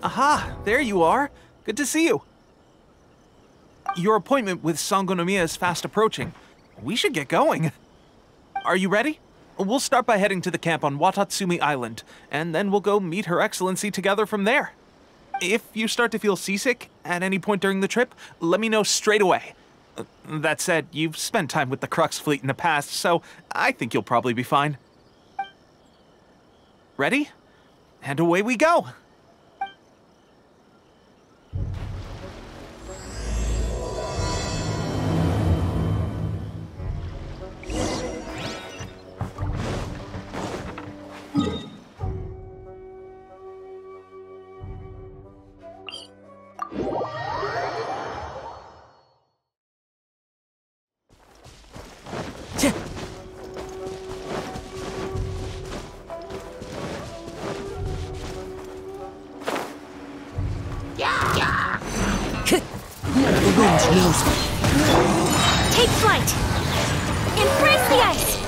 Aha, there you are. Good to see you. Your appointment with Sangonomiya is fast approaching. We should get going. Are you ready? We'll start by heading to the camp on Watatsumi Island, and then we'll go meet Her Excellency together from there. If you start to feel seasick at any point during the trip, let me know straight away. That said, you've spent time with the Crux fleet in the past, so I think you'll probably be fine. Ready? And away we go! The wind knows me. Take flight! Embrace the ice!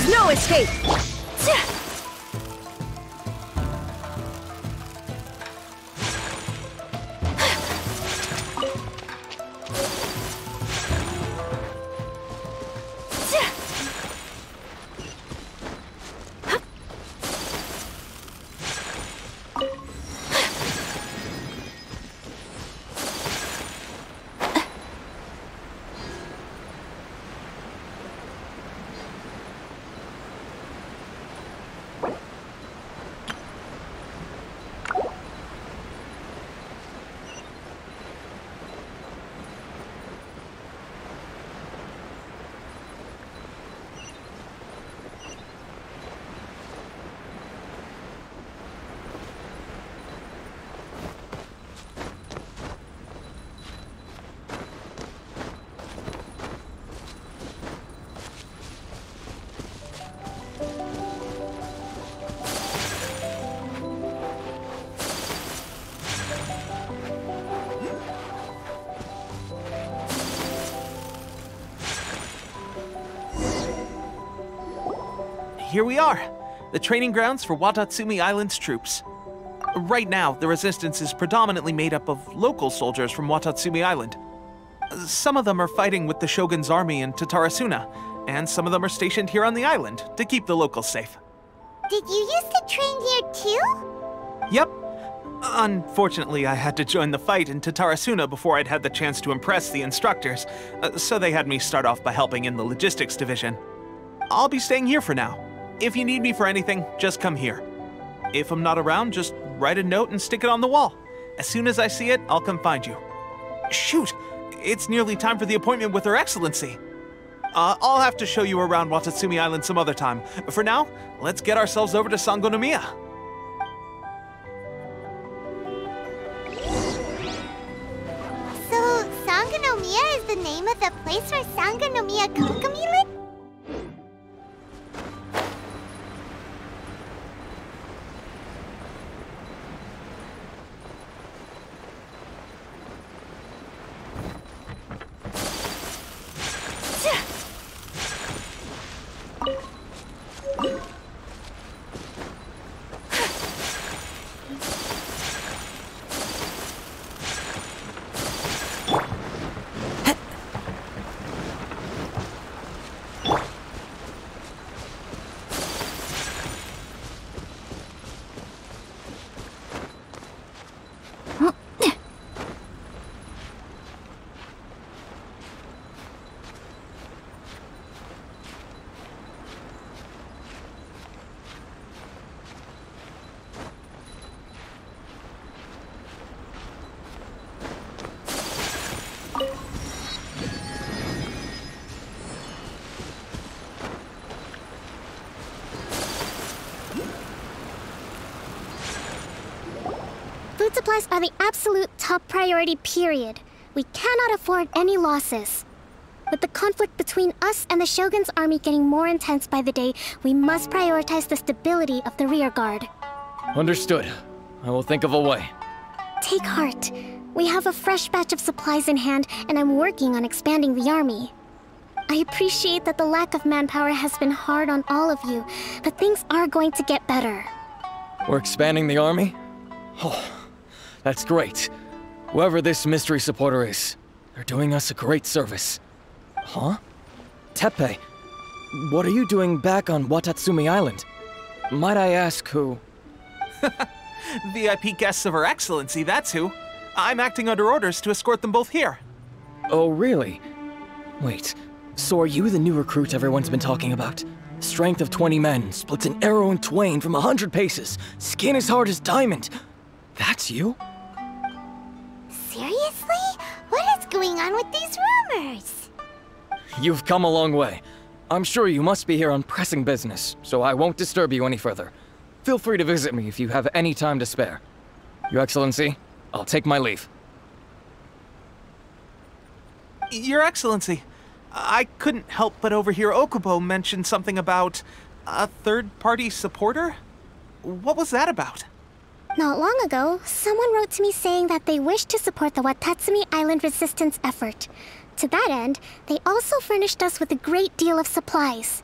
No escape! here we are. The training grounds for Watatsumi Island's troops. Right now, the resistance is predominantly made up of local soldiers from Watatsumi Island. Some of them are fighting with the Shogun's army in Tatarasuna, and some of them are stationed here on the island to keep the locals safe. Did you used to train here too? Yep. Unfortunately, I had to join the fight in Tatarasuna before I'd had the chance to impress the instructors, so they had me start off by helping in the logistics division. I'll be staying here for now. If you need me for anything, just come here. If I'm not around, just write a note and stick it on the wall. As soon as I see it, I'll come find you. Shoot! It's nearly time for the appointment with Her Excellency. I'll have to show you around Watatsumi Island some other time. For now, let's get ourselves over to Sangonomiya. So, Sangonomiya is the name of the place where Sangonomiya Kokomi lived? Food supplies are the absolute top priority, period. We cannot afford any losses. With the conflict between us and the Shogun's army getting more intense by the day, we must prioritize the stability of the rear guard. Understood. I will think of a way. Take heart. We have a fresh batch of supplies in hand, and I'm working on expanding the army. I appreciate that the lack of manpower has been hard on all of you, but things are going to get better. We're expanding the army? Oh, that's great. Whoever this mystery supporter is, they're doing us a great service. Huh? Teppei, what are you doing back on Watatsumi Island? Might I ask who? VIP guests of Her Excellency, that's who. I'm acting under orders to escort them both here. Oh, really? Wait, so are you the new recruit everyone's been talking about? Strength of 20 men, splits an arrow in twain from 100 paces, skin as hard as diamond. That's you? Seriously? What is going on with these rumors? You've come a long way. I'm sure you must be here on pressing business, so I won't disturb you any further. Feel free to visit me if you have any time to spare. Your Excellency, I'll take my leave. Your Excellency, I couldn't help but overhear Okubo mention something about a third-party supporter? What was that about? Not long ago, someone wrote to me saying that they wished to support the Watatsumi Island resistance effort. To that end, they also furnished us with a great deal of supplies.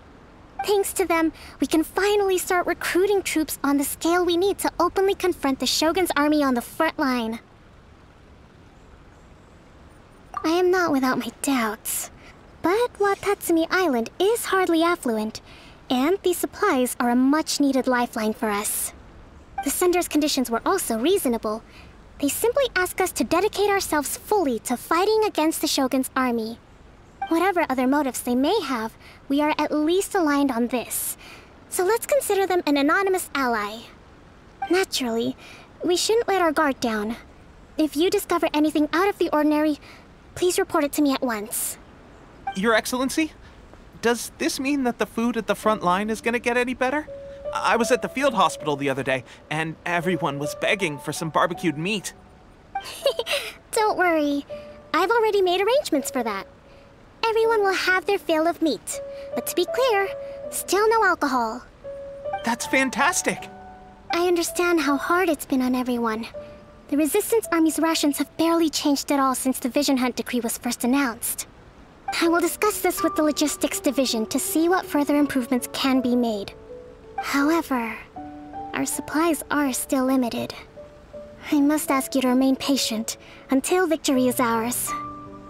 Thanks to them, we can finally start recruiting troops on the scale we need to openly confront the Shogun's army on the front line. I am not without my doubts, but Watatsumi Island is hardly affluent, and these supplies are a much-needed lifeline for us. The sender's conditions were also reasonable. They simply ask us to dedicate ourselves fully to fighting against the Shogun's army. Whatever other motives they may have, we are at least aligned on this. So let's consider them an anonymous ally. Naturally, we shouldn't let our guard down. If you discover anything out of the ordinary, please report it to me at once. Your Excellency, does this mean that the food at the front line is gonna get any better? I was at the field hospital the other day, and everyone was begging for some barbecued meat. Don't worry. I've already made arrangements for that. Everyone will have their fill of meat. But to be clear, still no alcohol. That's fantastic! I understand how hard it's been on everyone. The Resistance Army's rations have barely changed at all since the Vision Hunt decree was first announced. I will discuss this with the Logistics Division to see what further improvements can be made. However, our supplies are still limited. I must ask you to remain patient until victory is ours.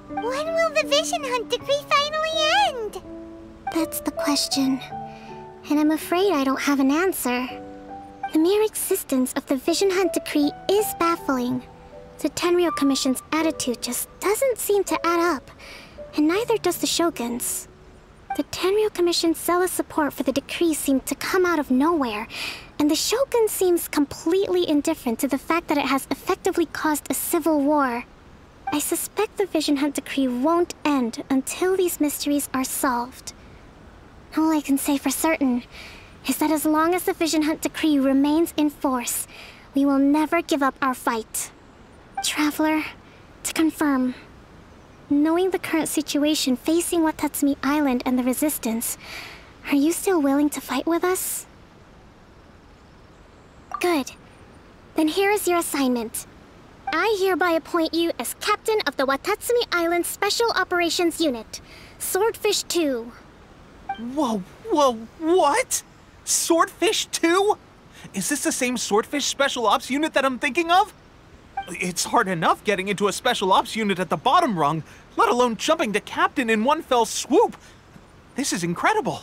When will the Vision Hunt decree finally end? That's the question. And I'm afraid I don't have an answer. The mere existence of the Vision Hunt decree is baffling. The Tenryou Commission's attitude just doesn't seem to add up, and neither does the Shogun's. The Tenryou Commission's zealous support for the decree seemed to come out of nowhere, and the Shogun seems completely indifferent to the fact that it has effectively caused a civil war. I suspect the Vision Hunt decree won't end until these mysteries are solved. All I can say for certain is that as long as the Vision Hunt decree remains in force, we will never give up our fight. Traveler, to confirm, knowing the current situation facing Watatsumi Island and the Resistance, are you still willing to fight with us? Good. Then here is your assignment. I hereby appoint you as captain of the Watatsumi Island Special Operations Unit, Swordfish 2. Whoa, what? Swordfish 2? Is this the same Swordfish Special Ops unit that I'm thinking of? It's hard enough getting into a Special Ops unit at the bottom rung, let alone jumping to captain in one fell swoop. This is incredible.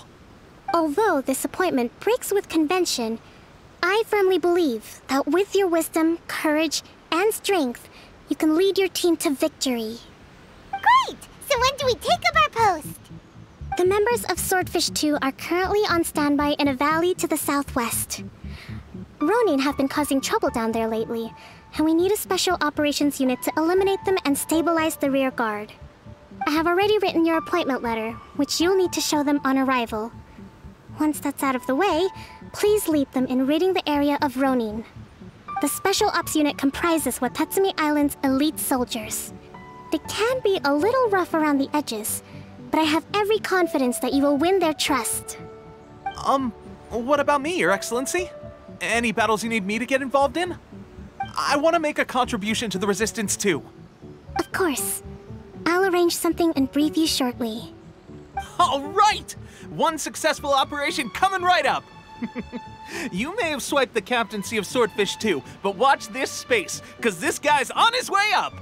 Although this appointment breaks with convention, I firmly believe that with your wisdom, courage, and strength, you can lead your team to victory. Great! So when do we take up our post? The members of Swordfish 2 are currently on standby in a valley to the southwest. Ronin have been causing trouble down there lately, and we need a special operations unit to eliminate them and stabilize the rear guard. I have already written your appointment letter, which you'll need to show them on arrival. Once that's out of the way, please lead them in ridding the area of Ronin. The Special Ops unit comprises Watatsumi Island's elite soldiers. They can be a little rough around the edges, but I have every confidence that you will win their trust. What about me, Your Excellency? Any battles you need me to get involved in? I want to make a contribution to the Resistance too. Of course. I'll arrange something and brief you shortly. All right! One successful operation coming right up! You may have swiped the captaincy of Swordfish 2, but watch this space, because this guy's on his way up!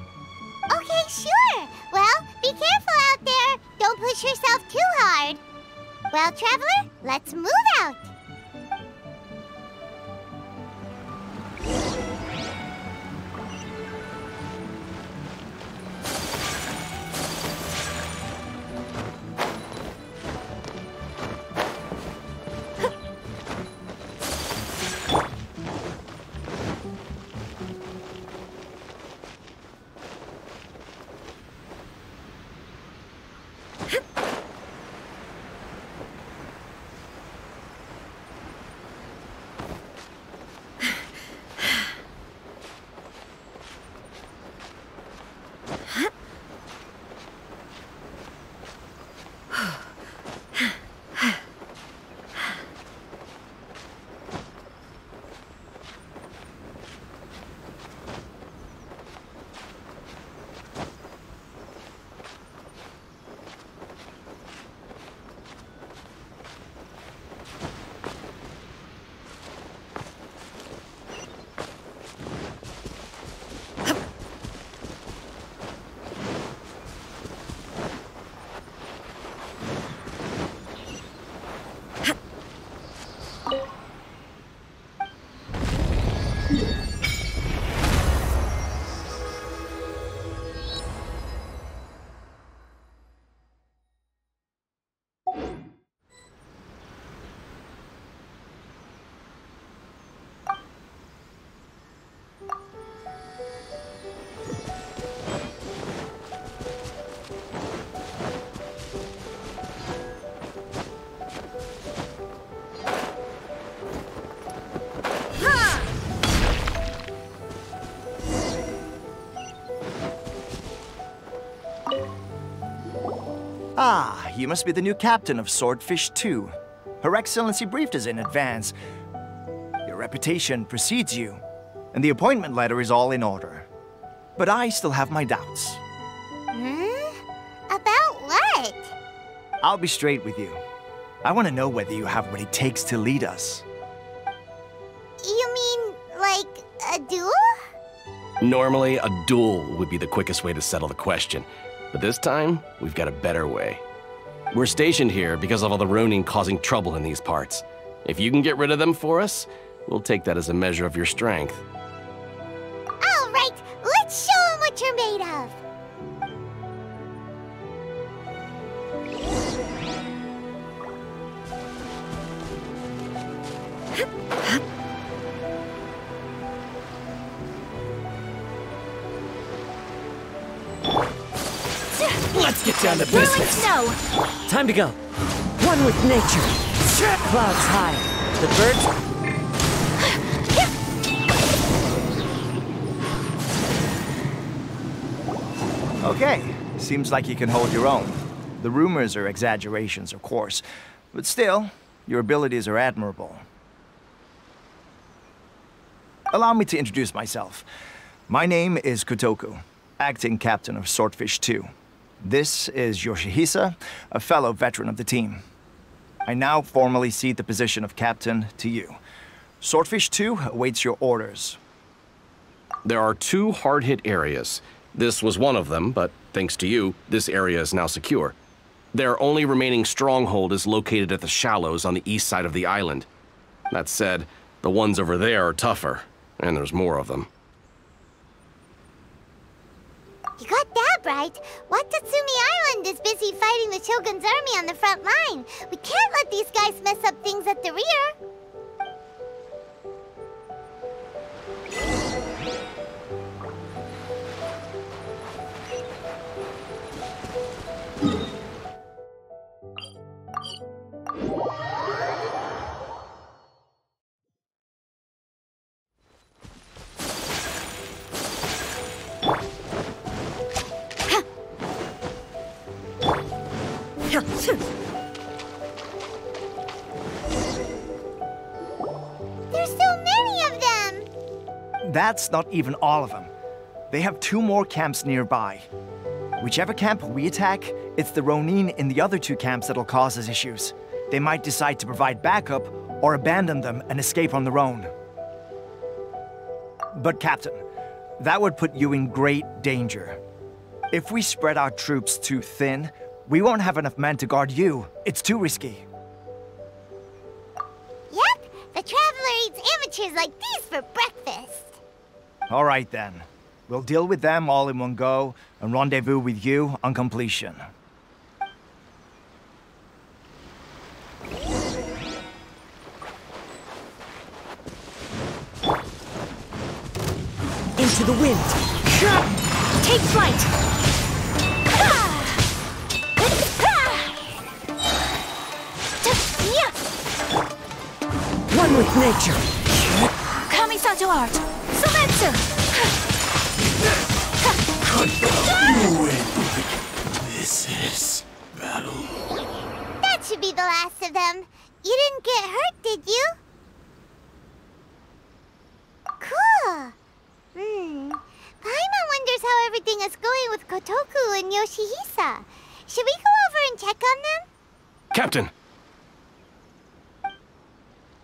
Okay, sure. Well, be careful out there. Don't push yourself too hard. Well, Traveler, let's move out. Ah, you must be the new captain of Swordfish 2. Her Excellency briefed us in advance. Your reputation precedes you, and the appointment letter is all in order. But I still have my doubts. About what? I'll be straight with you. I want to know whether you have what it takes to lead us. A duel? Normally, a duel would be the quickest way to settle the question, but this time, we've got a better way. We're stationed here because of all the Ronin causing trouble in these parts. If you can get rid of them for us, we'll take that as a measure of your strength. All right, let's show them what you're made of. Let's get down to business. Snow! Time to go. One with nature. Clouds high. The birds. Okay, seems like you can hold your own. The rumors are exaggerations, of course, but still, your abilities are admirable. Allow me to introduce myself. My name is Kotoku, acting captain of Swordfish 2. This is Yoshihisa, a fellow veteran of the team. I now formally cede the position of captain to you. Swordfish 2 awaits your orders. There are 2 hard-hit areas. This was one of them, but thanks to you, this area is now secure. Their only remaining stronghold is located at the shallows on the east side of the island. That said, the ones over there are tougher, and there's more of them. You got that right. Watatsumi Island is busy fighting the Shogun's army on the front line. We can't let these guys mess up things at the rear. There's so many of them! That's not even all of them. They have 2 more camps nearby. Whichever camp we attack, it's the Ronin in the other 2 camps that'll cause us issues. They might decide to provide backup or abandon them and escape on their own. But Captain, that would put you in great danger. If we spread our troops too thin, we won't have enough men to guard you. It's too risky. Yep, the Traveler eats amateurs like these for breakfast. All right then. We'll deal with them all in one go and rendezvous with you on completion. Into the wind. Take flight! One with nature. Kamisato art! Sumetsu! This is battle. That should be the last of them. You didn't get hurt, did you? Cool. Paimon wonders how everything is going with Kotoku and Yoshihisa. Should we go over and check on them? Captain!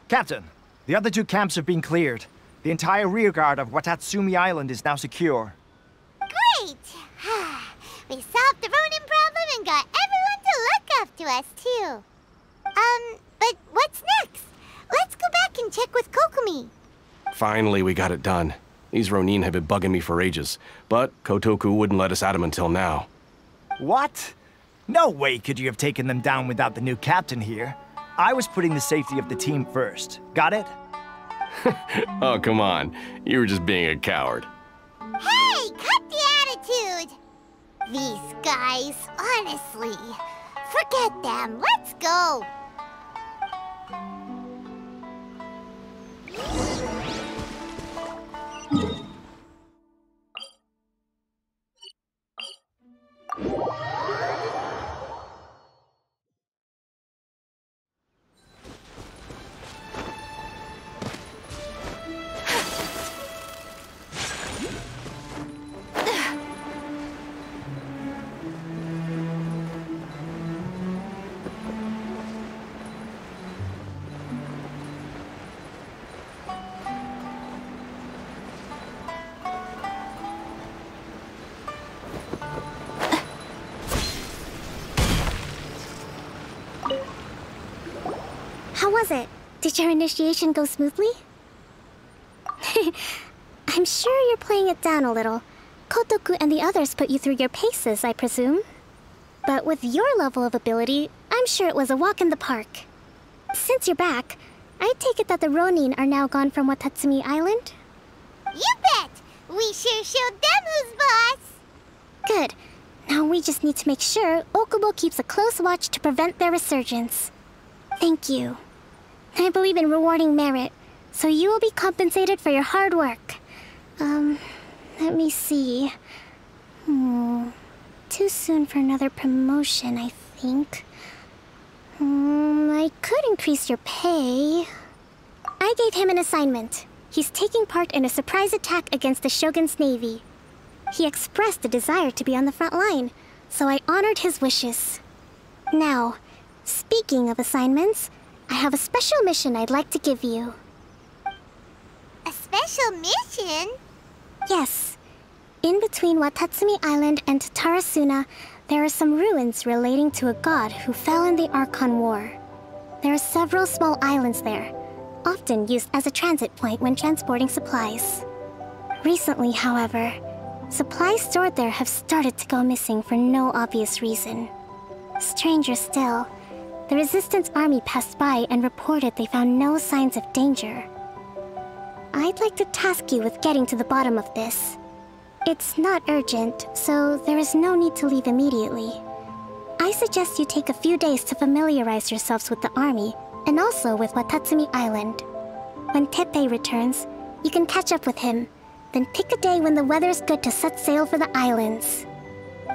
Captain, the other 2 camps have been cleared. The entire rearguard of Watatsumi Island is now secure. Great! We solved the Ronin problem and got everyone to look up to us, too. But what's next? Let's go back and check with Kokumi. Finally, we got it done. These Ronin have been bugging me for ages, but Kotoku wouldn't let us at him until now. What? No way could you have taken them down without the new captain here. I was putting the safety of the team first. Got it? Oh, come on. You were just being a coward. Hey, cut the attitude! These guys, honestly. Forget them. Let's go. How was it? Did your initiation go smoothly? I'm sure you're playing it down a little. Kotoku and the others put you through your paces, I presume. But with your level of ability, I'm sure it was a walk in the park. Since you're back, I take it that the Ronin are now gone from Watatsumi Island? You bet! We sure showed them who's boss! Good. Now we just need to make sure Okubo keeps a close watch to prevent their resurgence. Thank you. I believe in rewarding merit, so you will be compensated for your hard work. Let me see. Too soon for another promotion, I think. I could increase your pay. I gave him an assignment. He's taking part in a surprise attack against the Shogun's navy. He expressed a desire to be on the front line, so I honored his wishes. Now, speaking of assignments, I have a special mission I'd like to give you. A special mission? Yes. In between Watatsumi Island and Tarasuna, there are some ruins relating to a god who fell in the Archon War. There are several small islands there, often used as a transit point when transporting supplies. Recently, however, supplies stored there have started to go missing for no obvious reason. Stranger still, the Resistance army passed by and reported they found no signs of danger. I'd like to task you with getting to the bottom of this. It's not urgent, so there is no need to leave immediately. I suggest you take a few days to familiarize yourselves with the army, and also with Watatsumi Island. When Teppei returns, you can catch up with him, then pick a day when the weather's good to set sail for the islands.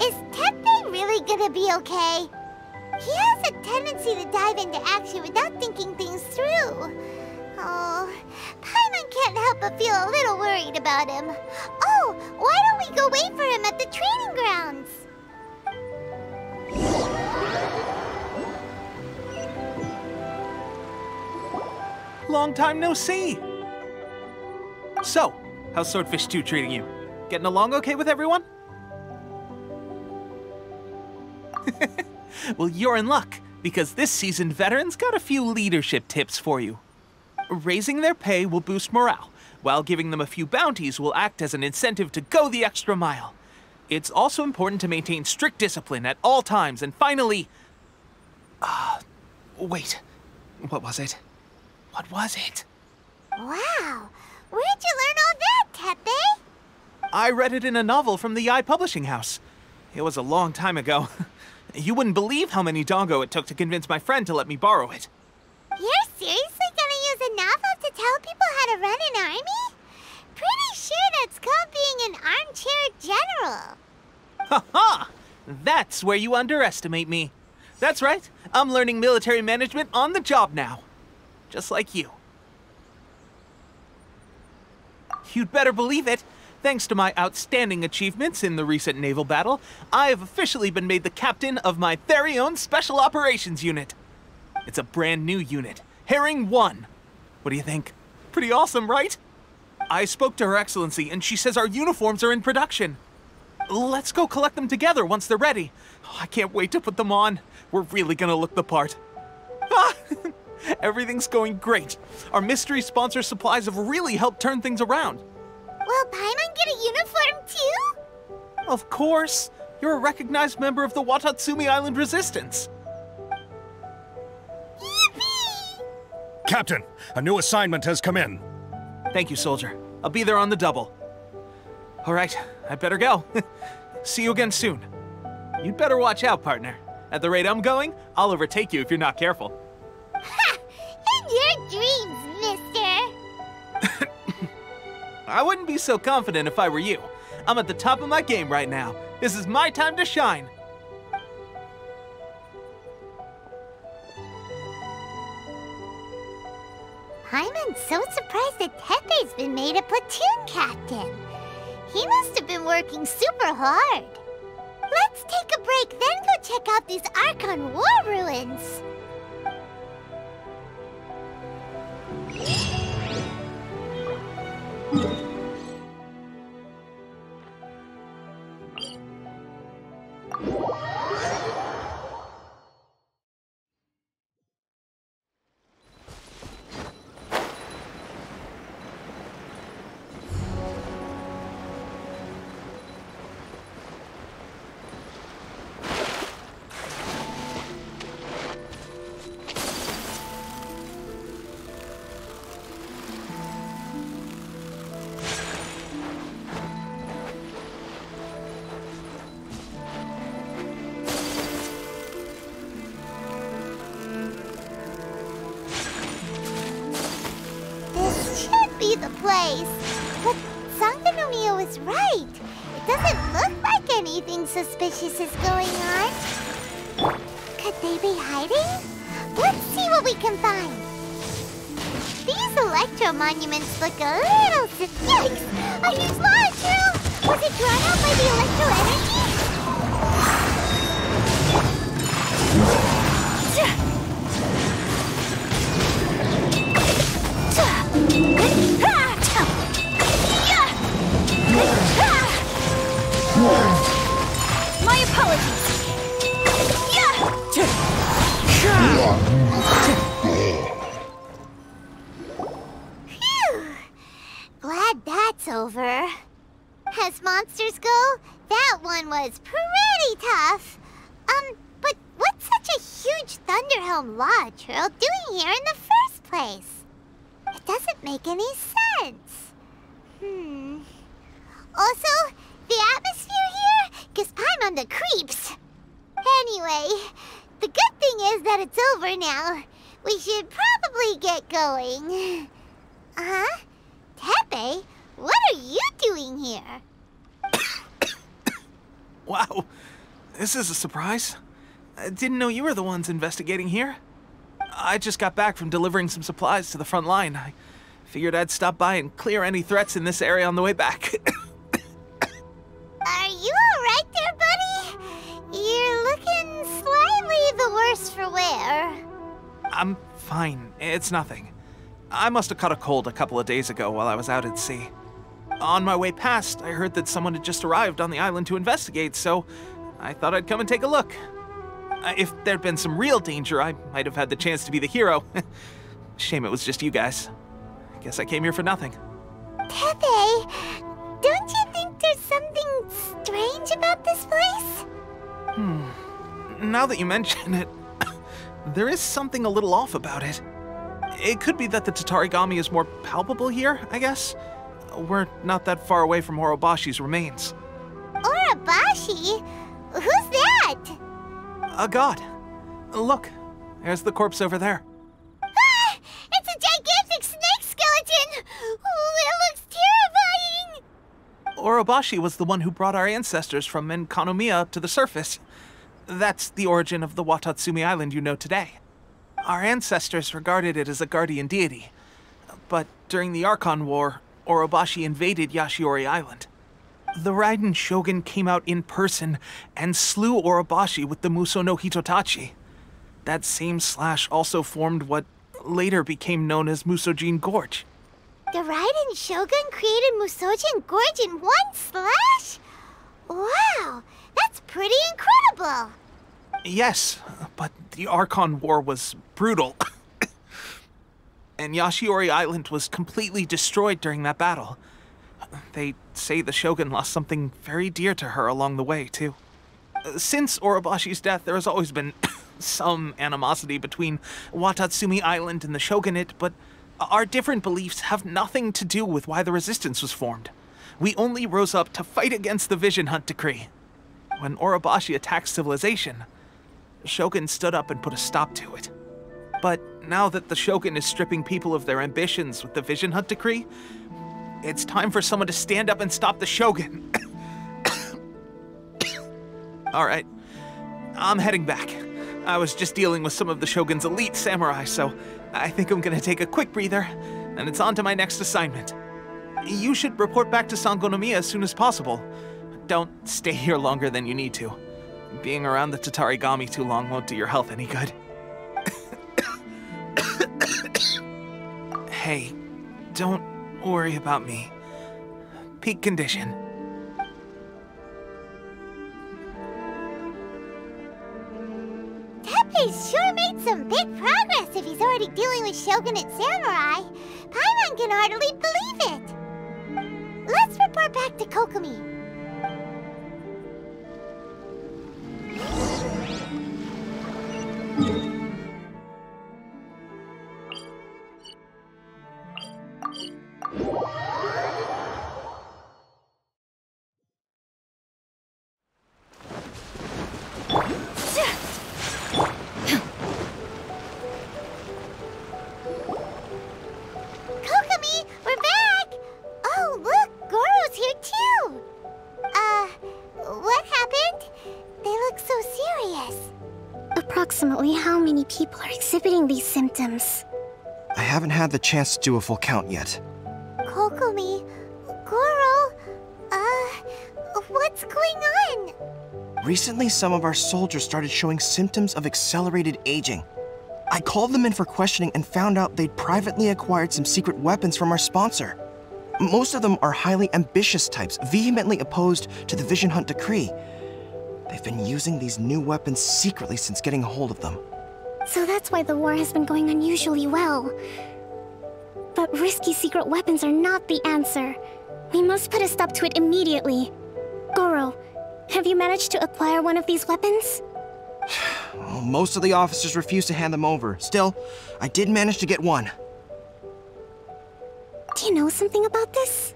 Is Teppei really gonna be okay? He has a tendency to dive into action without thinking things through. Oh, Paimon can't help but feel a little worried about him. Oh, why don't we go wait for him at the training grounds? Long time no see! So, how's Swordfish 2 treating you? Getting along okay with everyone? Well, you're in luck, because this seasoned veteran's got a few leadership tips for you. Raising their pay will boost morale, while giving them a few bounties will act as an incentive to go the extra mile. It's also important to maintain strict discipline at all times, and finally... wait. What was it? What was it? Wow, where'd you learn all that, Teppei? I read it in a novel from the Yae Publishing House. It was a long time ago. You wouldn't believe how many dongo it took to convince my friend to let me borrow it. You're seriously gonna use a novel to tell people how to run an army? Pretty sure that's called being an armchair general. Ha-ha! That's where you underestimate me. That's right, I'm learning military management on the job now. Just like you. You'd better believe it. Thanks to my outstanding achievements in the recent naval battle, I have officially been made the captain of my very own Special Operations Unit. It's a brand new unit, Herring 1. What do you think? Pretty awesome, right? I spoke to Her Excellency, and she says our uniforms are in production. Let's go collect them together once they're ready. Oh, I can't wait to put them on. We're really gonna look the part. Everything's going great. Our mystery sponsor supplies have really helped turn things around. Will Paimon get a uniform too? Of course. You're a recognized member of the Watatsumi Island Resistance. Yippee! Captain, a new assignment has come in. Thank you, soldier. I'll be there on the double. All right, I better go. See you again soon. You'd better watch out, partner. At the rate I'm going, I'll overtake you if you're not careful. Ha! In your dreams, mister! I wouldn't be so confident if I were you. I'm at the top of my game right now. This is my time to shine. Paimon's so surprised that Teppei's been made a platoon captain. He must have been working super hard. Let's take a break, then go check out these Archon War ruins. be the place. But Sangonomiya was right. It doesn't look like anything suspicious is going on. Could they be hiding? Let's see what we can find. These electro monuments look a little yikes! A huge large drill! Was it drawn out by the electro energy? My apologies. Phew. Glad that's over. As monsters go, that one was pretty tough. But what's such a huge Thunderhelm Lodge Earl doing here in the first place? It doesn't make any sense. Also, the atmosphere here gives I'm on the creeps. Anyway, the good thing is that it's over now. We should probably get going. Tepe, what are you doing here? Wow, this is a surprise. I didn't know you were the ones investigating here. I just got back from delivering some supplies to the front line. I figured I'd stop by and clear any threats in this area on the way back. Are you alright there, buddy? You're looking slightly the worse for wear. I'm fine. It's nothing. I must have caught a cold a couple of days ago while I was out at sea. On my way past, I heard that someone had just arrived on the island to investigate, so I thought I'd come and take a look. If there'd been some real danger, I might have had the chance to be the hero. Shame it was just you guys. Guess I came here for nothing. Tepe, don't you think there's something strange about this place? Now that you mention it, there is something a little off about it. It could be that the Tatarigami is more palpable here, I guess. We're not that far away from Orobashi's remains. Orobashi? Who's that? A god. Look, there's the corpse over there. Ah! It's a gigantic snake skeleton! Oh, it looks terrifying! Orobashi was the one who brought our ancestors from Enkanomiya up to the surface. That's the origin of the Watatsumi Island you know today. Our ancestors regarded it as a guardian deity. But during the Archon War, Orobashi invaded Yashiori Island. The Raiden Shogun came out in person and slew Orobashi with the Musou no Hitotachi. That same slash also formed what later became known as Musojin Gorge. The Raiden Shogun created Musojin Gorge in one slash? Wow, that's pretty incredible! Yes, but the Archon War was brutal. And Yashiori Island was completely destroyed during that battle. They say the Shogun lost something very dear to her along the way, too. Since Orobashi's death, there has always been some animosity between Watatsumi Island and the Shogunate, but our different beliefs have nothing to do with why the resistance was formed. We only rose up to fight against the Vision Hunt Decree. When Orobashi attacked civilization, the Shogun stood up and put a stop to it. But now that the Shogun is stripping people of their ambitions with the Vision Hunt Decree, it's time for someone to stand up and stop the Shogun. All right, I'm heading back. I was just dealing with some of the Shogun's elite samurai, so I think I'm gonna take a quick breather, and it's on to my next assignment. You should report back to Sangonomiya as soon as possible. Don't stay here longer than you need to. Being around the Tatarigami too long won't do your health any good. Hey, don't worry about me. Peak condition. Tepe's sure made some big progress if he's already dealing with Shogunate samurai. Paimon can hardly believe it. Let's report back to Kokomi. Kokomi, we're back! exhibiting these symptoms? I haven't had the chance to do a full count yet. Kokomi, Goro, what's going on? Recently, some of our soldiers started showing symptoms of accelerated aging. I called them in for questioning and found out they'd privately acquired some secret weapons from our sponsor. Most of them are highly ambitious types, vehemently opposed to the Vision Hunt decree. They've been using these new weapons secretly since getting a hold of them. So that's why the war has been going unusually well. But risky secret weapons are not the answer. We must put a stop to it immediately. Goro, have you managed to acquire one of these weapons? Well, most of the officers refuse to hand them over. Still, I did manage to get one. Do you know something about this?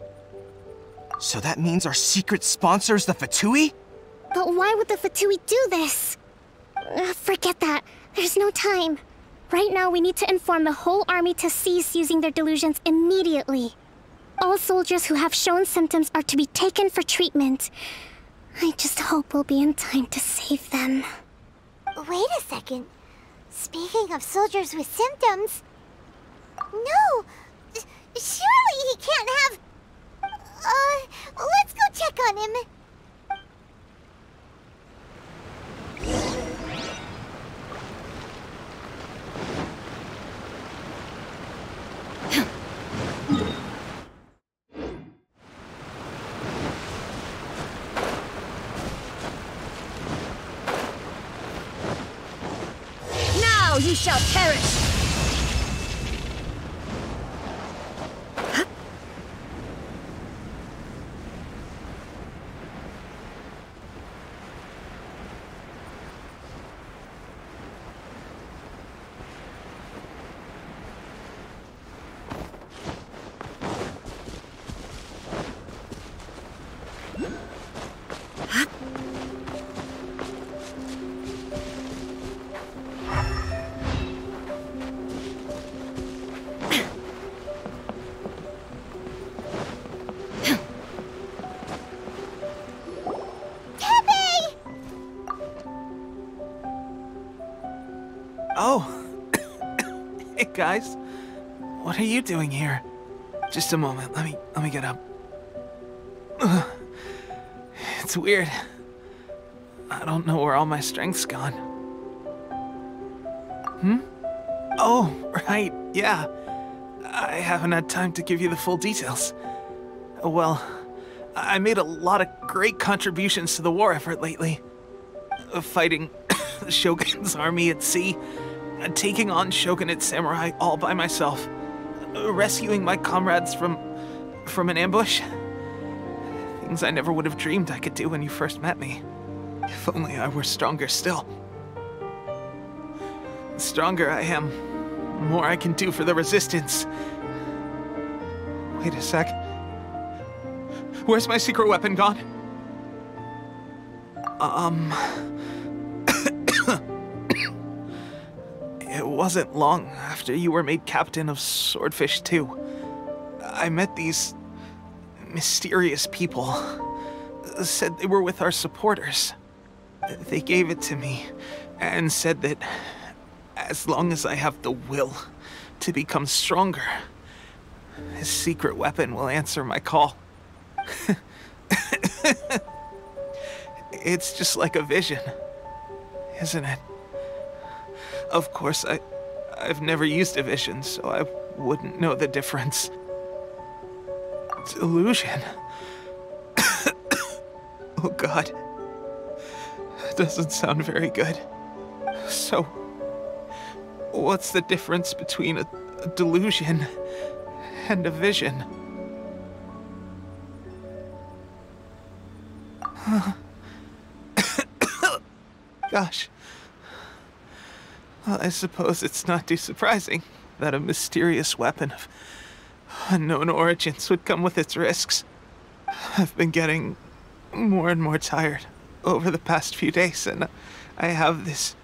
So that means our secret sponsor is the Fatui? But why would the Fatui do this? Forget that. There's no time. Right now, we need to inform the whole army to cease using their delusions immediately. All soldiers who have shown symptoms are to be taken for treatment. I just hope we'll be in time to save them. Wait a second. Speaking of soldiers with symptoms... No! Surely he can't have... let's go check on him. Now you shall perish! Oh. Hey, guys. What are you doing here? Just a moment. Let me get up. It's weird. I don't know where all my strength's gone. Oh, right. Yeah. I haven't had time to give you the full details. Well, I made a lot of great contributions to the war effort lately. Fighting the Shogun's army at sea, taking on Shogunate samurai all by myself, rescuing my comrades from an ambush. Things I never would have dreamed I could do when you first met me. If only I were stronger still. The stronger I am, the more I can do for the Resistance. Wait a sec. Where's my secret weapon gone? It wasn't long after you were made captain of Swordfish 2. I met these mysterious people. Said they were with our supporters. They gave it to me and said that as long as I have the will to become stronger, his secret weapon will answer my call. It's just like a vision, isn't it? Of course, I've never used a vision, so I wouldn't know the difference. Delusion. Oh God. That doesn't sound very good. So, what's the difference between a delusion and a vision? Gosh. Well, I suppose it's not too surprising that a mysterious weapon of unknown origins would come with its risks. I've been getting more and more tired over the past few days, and I have this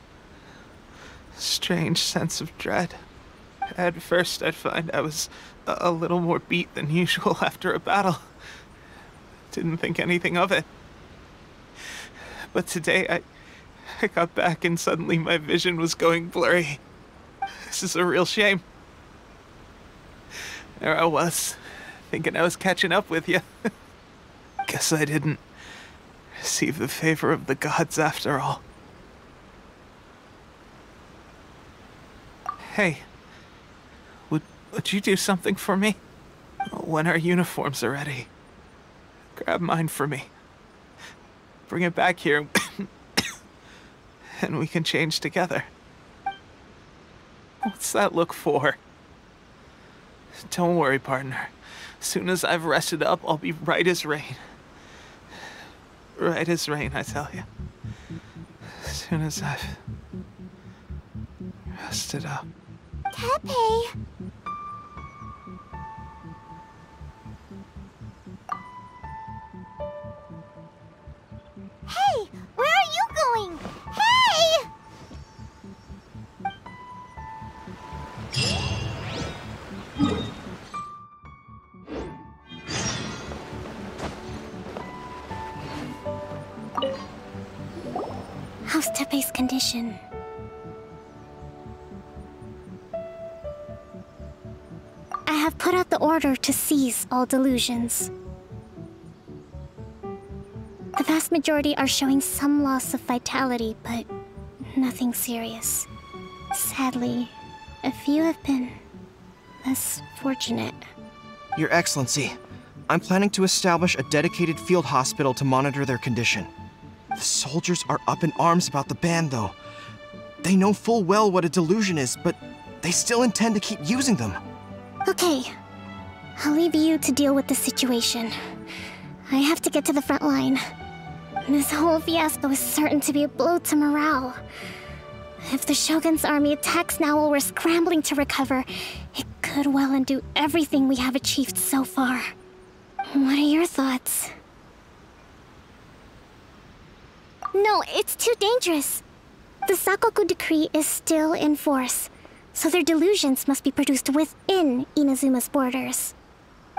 strange sense of dread. At first, I'd find I was a little more beat than usual after a battle. Didn't think anything of it. But today, I got back and suddenly my vision was going blurry. This is a real shame. There I was, thinking I was catching up with you. Guess I didn't receive the favor of the gods after all. Hey, would you do something for me? When our uniforms are ready, grab mine for me. Bring it back here, and we can change together. What's that look for? Don't worry, partner. As soon as I've rested up, I'll be right as rain. Right as rain, I tell you. As soon as I've rested up. Tepe! Hey! Where are you going? Hey! How's Tepe's condition? I have put out the order to seize all delusions. The vast majority are showing some loss of vitality, but nothing serious. Sadly, a few have been less fortunate. Your Excellency, I'm planning to establish a dedicated field hospital to monitor their condition. The soldiers are up in arms about the ban, though. They know full well what a delusion is, but they still intend to keep using them. Okay, I'll leave you to deal with the situation. I have to get to the front line. This whole fiasco is certain to be a blow to morale. If the Shogun's army attacks now while we're scrambling to recover, it could well undo everything we have achieved so far. What are your thoughts? No, it's too dangerous. The Sakoku decree is still in force, so their delusions must be produced within Inazuma's borders.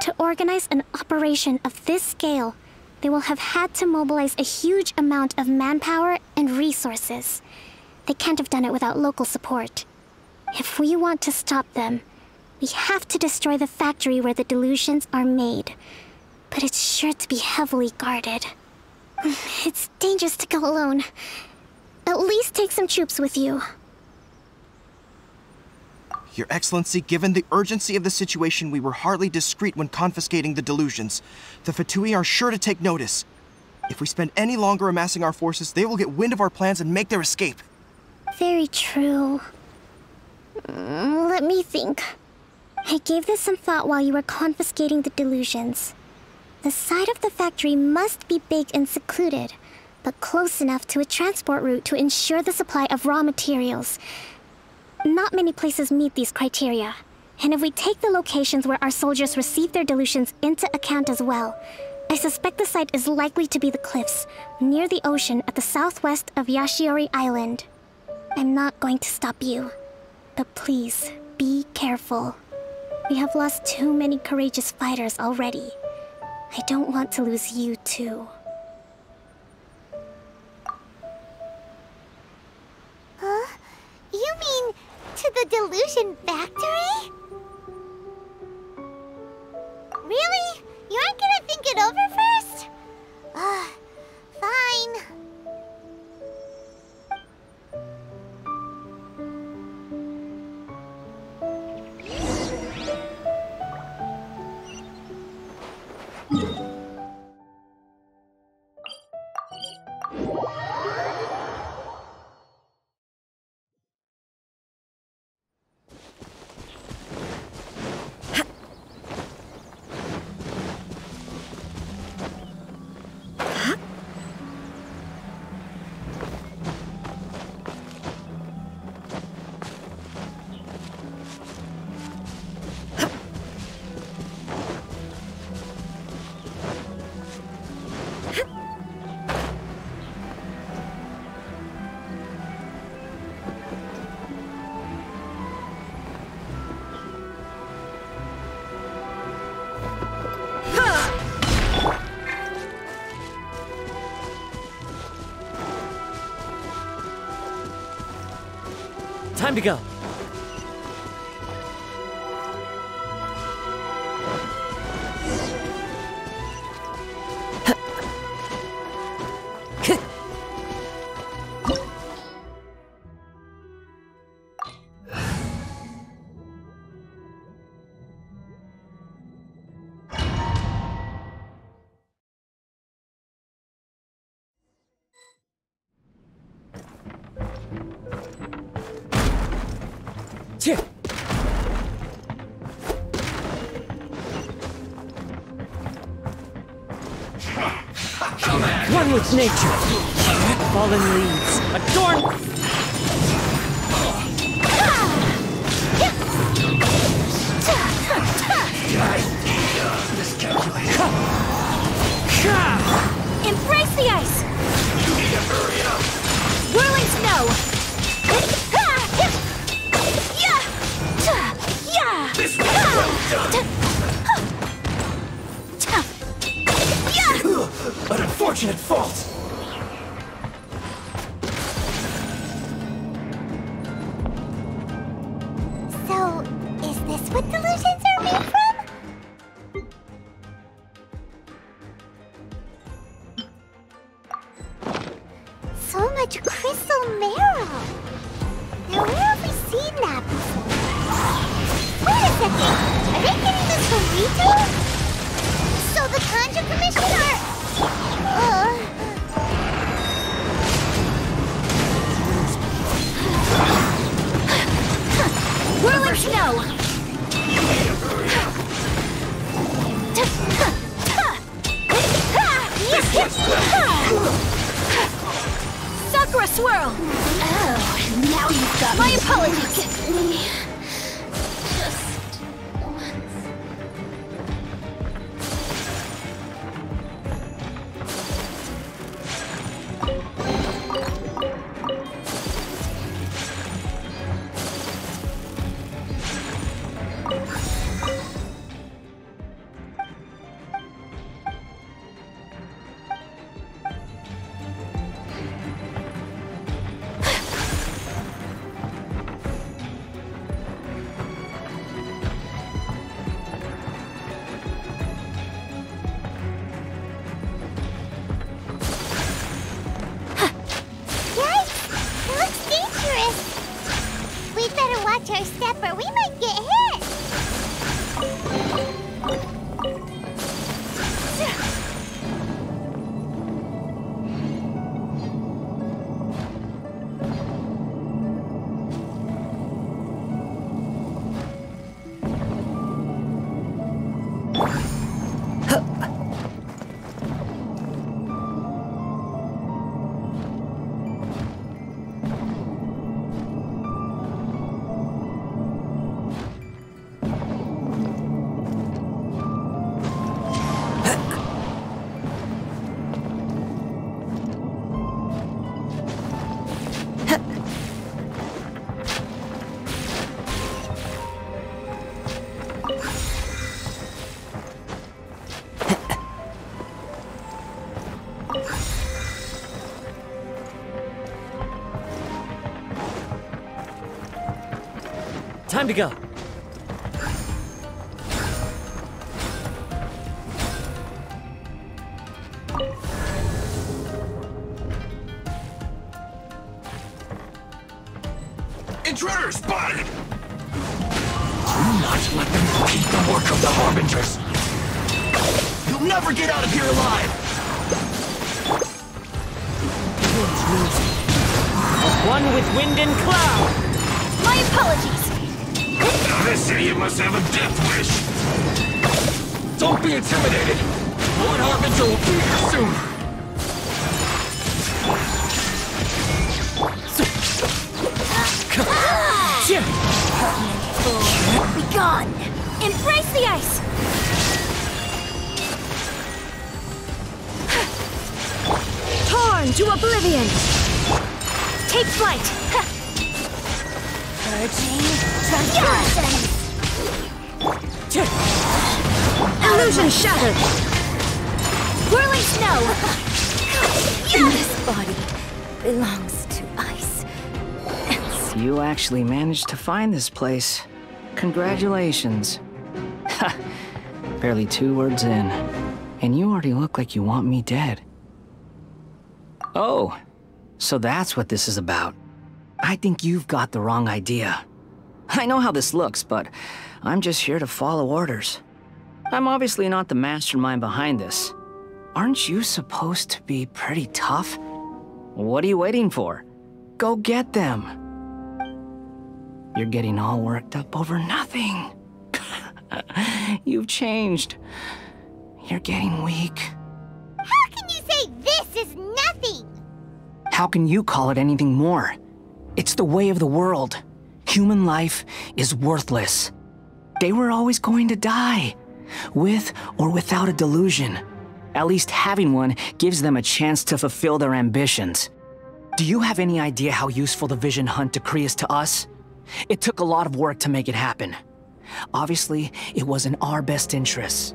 To organize an operation of this scale, they will have had to mobilize a huge amount of manpower and resources. They can't have done it without local support. If we want to stop them, we have to destroy the factory where the delusions are made. But it's sure to be heavily guarded. It's dangerous to go alone. At least take some troops with you. Your Excellency, given the urgency of the situation, we were hardly discreet when confiscating the delusions. The Fatui are sure to take notice. If we spend any longer amassing our forces, they will get wind of our plans and make their escape. Very true. Let me think. I gave this some thought while you were confiscating the delusions. The side of the factory must be big and secluded, but close enough to a transport route to ensure the supply of raw materials. Not many places meet these criteria, and if we take the locations where our soldiers receive their delusions into account as well, I suspect the site is likely to be the cliffs, near the ocean at the southwest of Yashiori Island. I'm not going to stop you, but please, be careful. We have lost too many courageous fighters already. I don't want to lose you too. Huh? You mean to the delusion factory? Really? You aren't gonna think it over first? Fine. Time to go. One with nature. Fallen leaves. Adorn. Embrace the ice! You need to hurry up! Whirling snow! This was well done! An unfortunate fault! So, is this what delusions are made from? So much crystal marrow! Now where have we seen that before? Wait a second! Are they getting this from retail? So the Conjure Commission are... Whirling snow! Sakura swirl! Oh, now you've got my apologies! Just once. Watch our step or we might get hit! Time to go. Intruder spotted! Do not let them repeat the work of the Harbingers! You'll never get out of here alive! One with wind and cloud! My apologies! Now this idiot must have a death wish! Don't be intimidated! One Harbinger will be here soon! Be gone! Embrace the ice! Torn to oblivion! Take flight! Purging transgression! Illusion shattered! Whirling snow! This body belongs to ice. You actually managed to find this place. Congratulations. Ha! Barely 2 words in, and you already look like you want me dead. Oh, so that's what this is about. I think you've got the wrong idea. I know how this looks, but I'm just here to follow orders. I'm obviously not the mastermind behind this. Aren't you supposed to be pretty tough? What are you waiting for? Go get them. You're getting all worked up over nothing. You've changed. You're getting weak. How can you say this is How can you call it anything more? It's the way of the world. Human life is worthless. They were always going to die, with or without a delusion. At least having one gives them a chance to fulfill their ambitions. Do you have any idea how useful the Vision Hunt decree is to us? It took a lot of work to make it happen. Obviously, it was in our best interests.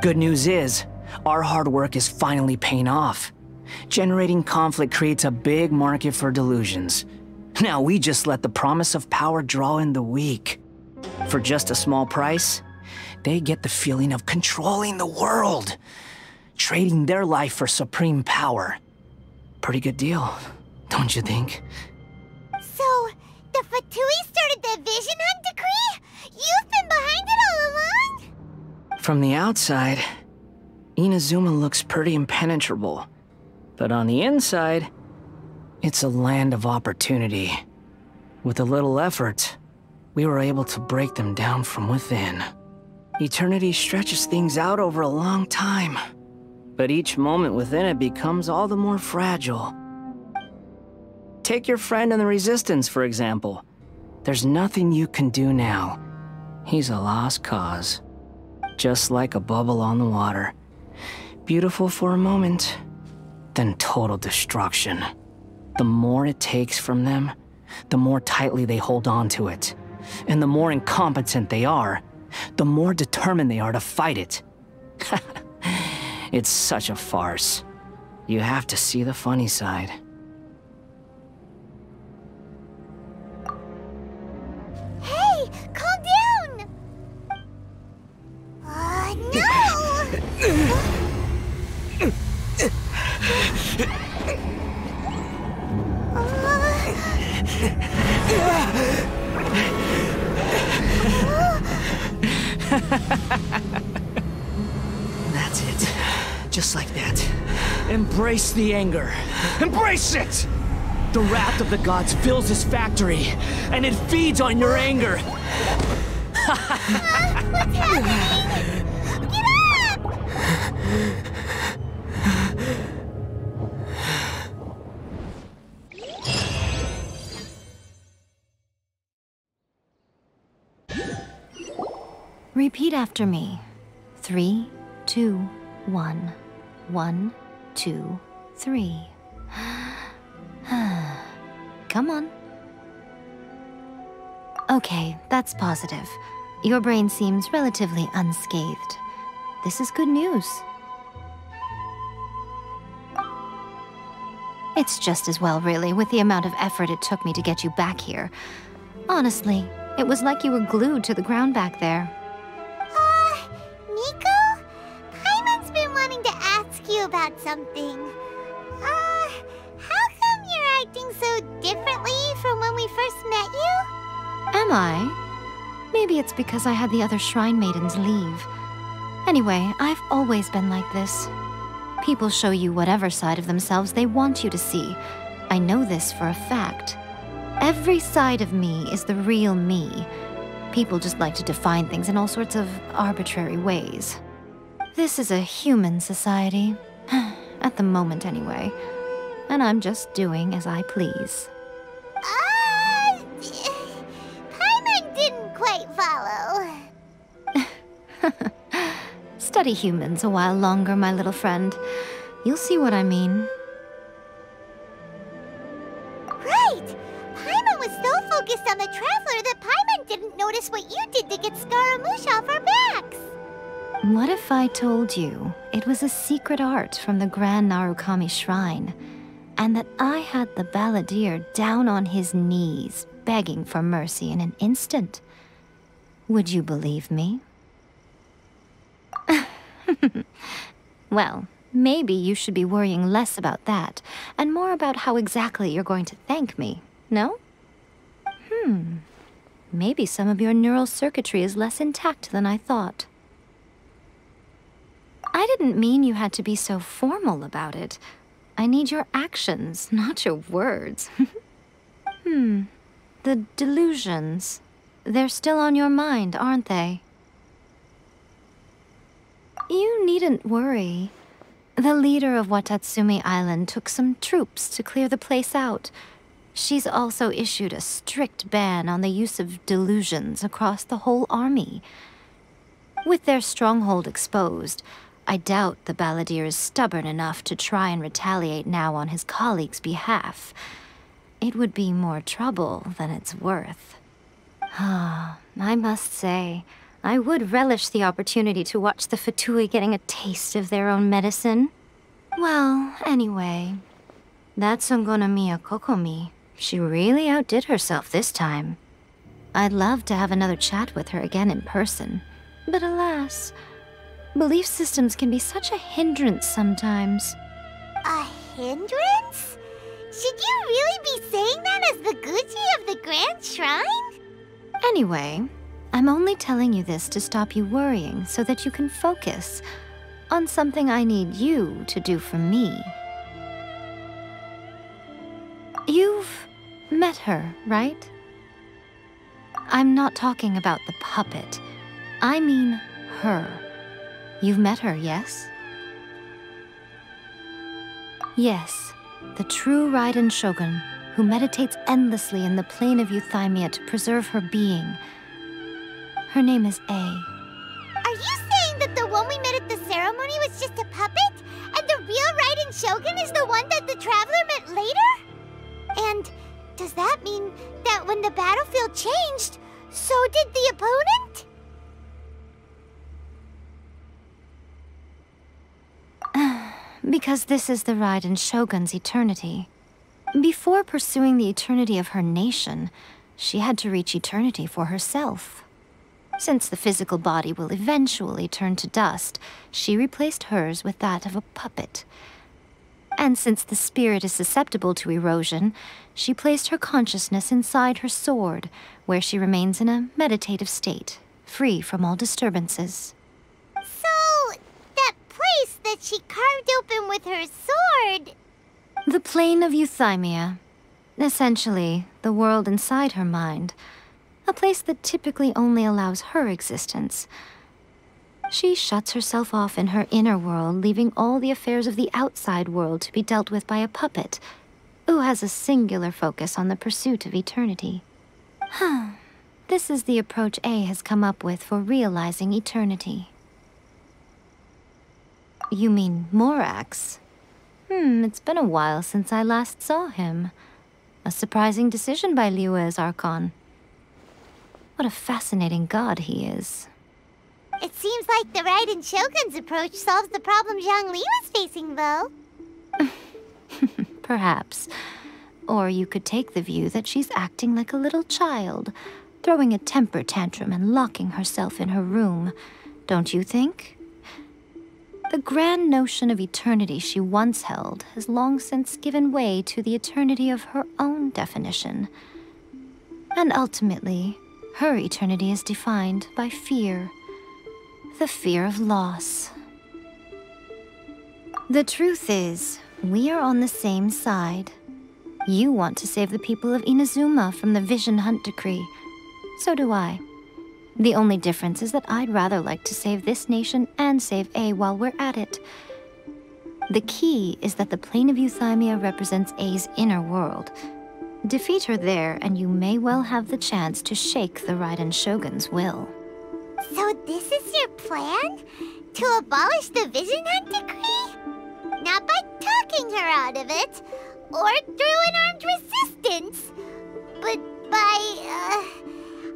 Good news is, our hard work is finally paying off. Generating conflict creates a big market for delusions. Now we just let the promise of power draw in the weak. For just a small price, they get the feeling of controlling the world, trading their life for supreme power. Pretty good deal, don't you think? So, the Fatui started the Vision Hunt decree? You've been behind it all along? From the outside, Inazuma looks pretty impenetrable. But on the inside, it's a land of opportunity. With a little effort, we were able to break them down from within. Eternity stretches things out over a long time, but each moment within it becomes all the more fragile. Take your friend in the Resistance, for example. There's nothing you can do now. He's a lost cause. Just like a bubble on the water. Beautiful for a moment, then total destruction. The more it takes from them, the more tightly they hold on to it. And the more incompetent they are, the more determined they are to fight it. It's such a farce. You have to see the funny side. Hey, calm down! No! That's it. Just like that. Embrace the anger. Embrace it! The wrath of the gods fills this factory, and it feeds on your anger. What's happening? Get up! Repeat after me. 3, 2, 1. 1, 2, 3. Come on. Okay, that's positive. Your brain seems relatively unscathed. This is good news. It's just as well, really, with the amount of effort it took me to get you back here. Honestly, it was like you were glued to the ground back there. Nico? Paimon's been wanting to ask you about something. How come you're acting so differently from when we first met you? Am I? Maybe it's because I had the other Shrine Maidens leave. Anyway, I've always been like this. People show you whatever side of themselves they want you to see. I know this for a fact. Every side of me is the real me. People just like to define things in all sorts of arbitrary ways. This is a human society. At the moment, anyway. And I'm just doing as I please. Paimon didn't quite follow. Study humans a while longer, my little friend. You'll see what I mean. Right! Paimon was so focused on the Traveler that Paimon didn't notice what you did to get Scaramouche off our backs. What if I told you it was a secret art from the Grand Narukami Shrine, and that I had the balladeer down on his knees, begging for mercy in an instant? Would you believe me? Well, maybe you should be worrying less about that, and more about how exactly you're going to thank me, no? Maybe some of your neural circuitry is less intact than I thought. I didn't mean you had to be so formal about it. I need your actions, not your words. The delusions. They're still on your mind, aren't they? You needn't worry. The leader of Watatsumi Island took some troops to clear the place out. She's also issued a strict ban on the use of delusions across the whole army. With their stronghold exposed, I doubt the balladeer is stubborn enough to try and retaliate now on his colleagues' behalf. It would be more trouble than it's worth. I must say, I would relish the opportunity to watch the Fatui getting a taste of their own medicine. Well, anyway, that Sangonomiya Kokomi, she really outdid herself this time. I'd love to have another chat with her again in person, but alas, belief systems can be such a hindrance sometimes. A hindrance? Should you really be saying that as the Gucci of the Grand Shrine? Anyway, I'm only telling you this to stop you worrying so that you can focus on something I need you to do for me. You've met her, right? I'm not talking about the puppet. I mean her. You've met her, yes? Yes, the true Raiden Shogun, who meditates endlessly in the plane of Euthymia to preserve her being. Her name is A. Are you saying that the one we met at the ceremony was just a puppet? And the real Raiden Shogun is the one that the Traveler met later? And does that mean that when the battlefield changed, so did the opponent? Because this is the Raiden Shogun's eternity. Before pursuing the eternity of her nation, she had to reach eternity for herself. Since the physical body will eventually turn to dust, she replaced hers with that of a puppet. And since the spirit is susceptible to erosion, she placed her consciousness inside her sword, where she remains in a meditative state, free from all disturbances. So, that place that she carved open with her sword... The plane of Euthymia. Essentially, the world inside her mind. A place that typically only allows her existence. She shuts herself off in her inner world, leaving all the affairs of the outside world to be dealt with by a puppet, who has a singular focus on the pursuit of eternity. This is the approach A has come up with for realizing eternity. You mean Morax? It's been a while since I last saw him. A surprising decision by Liyue's Archon. What a fascinating god he is. It seems like the Raiden Shogun's approach solves the problem Zhongli was facing, though. Perhaps. Or you could take the view that she's acting like a little child, throwing a temper tantrum and locking herself in her room. Don't you think? The grand notion of eternity she once held has long since given way to the eternity of her own definition. And ultimately, her eternity is defined by fear. The fear of loss. The truth is, we are on the same side. You want to save the people of Inazuma from the Vision Hunt decree. So do I. The only difference is that I'd rather like to save this nation and save A while we're at it. The key is that the plane of Euthymia represents A's inner world. Defeat her there, and you may well have the chance to shake the Raiden Shogun's will. So this is your plan? To abolish the Vision Hunt decree? Not by talking her out of it, or through an armed resistance, but by,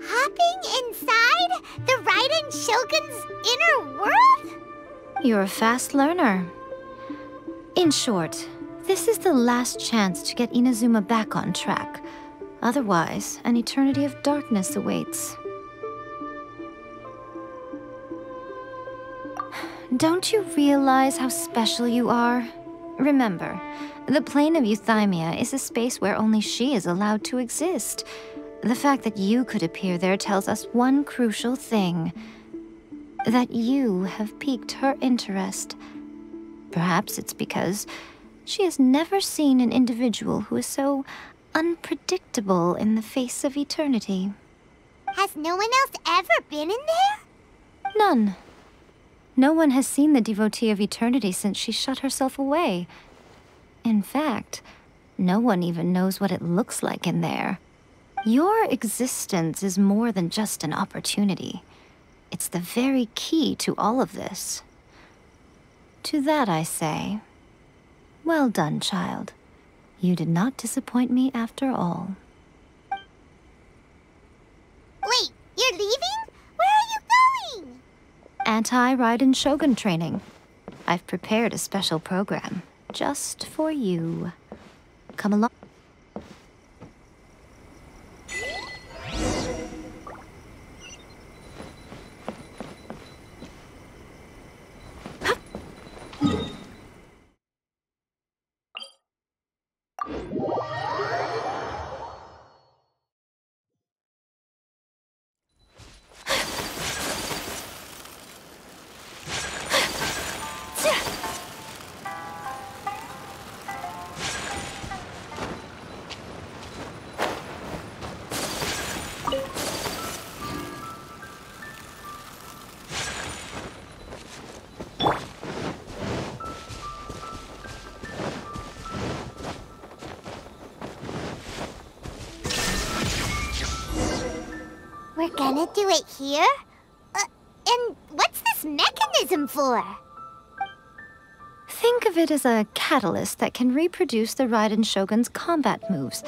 hopping inside the Raiden Shogun's inner world? You're a fast learner. In short, this is the last chance to get Inazuma back on track. Otherwise, an eternity of darkness awaits. Don't you realize how special you are? Remember, the plane of Euthymia is a space where only she is allowed to exist. The fact that you could appear there tells us one crucial thing. That you have piqued her interest. Perhaps it's because she has never seen an individual who is so unpredictable in the face of eternity. Has no one else ever been in there? None. No one has seen the devotee of eternity since she shut herself away. In fact, no one even knows what it looks like in there. Your existence is more than just an opportunity. It's the very key to all of this. To that I say, well done, child. You did not disappoint me after all. Wait, you're leaving? Where are you going? Anti-Raiden Shogun training. I've prepared a special program just for you. Come along. We're gonna do it here? And what's this mechanism for? Think of it as a catalyst that can reproduce the Raiden Shogun's combat moves.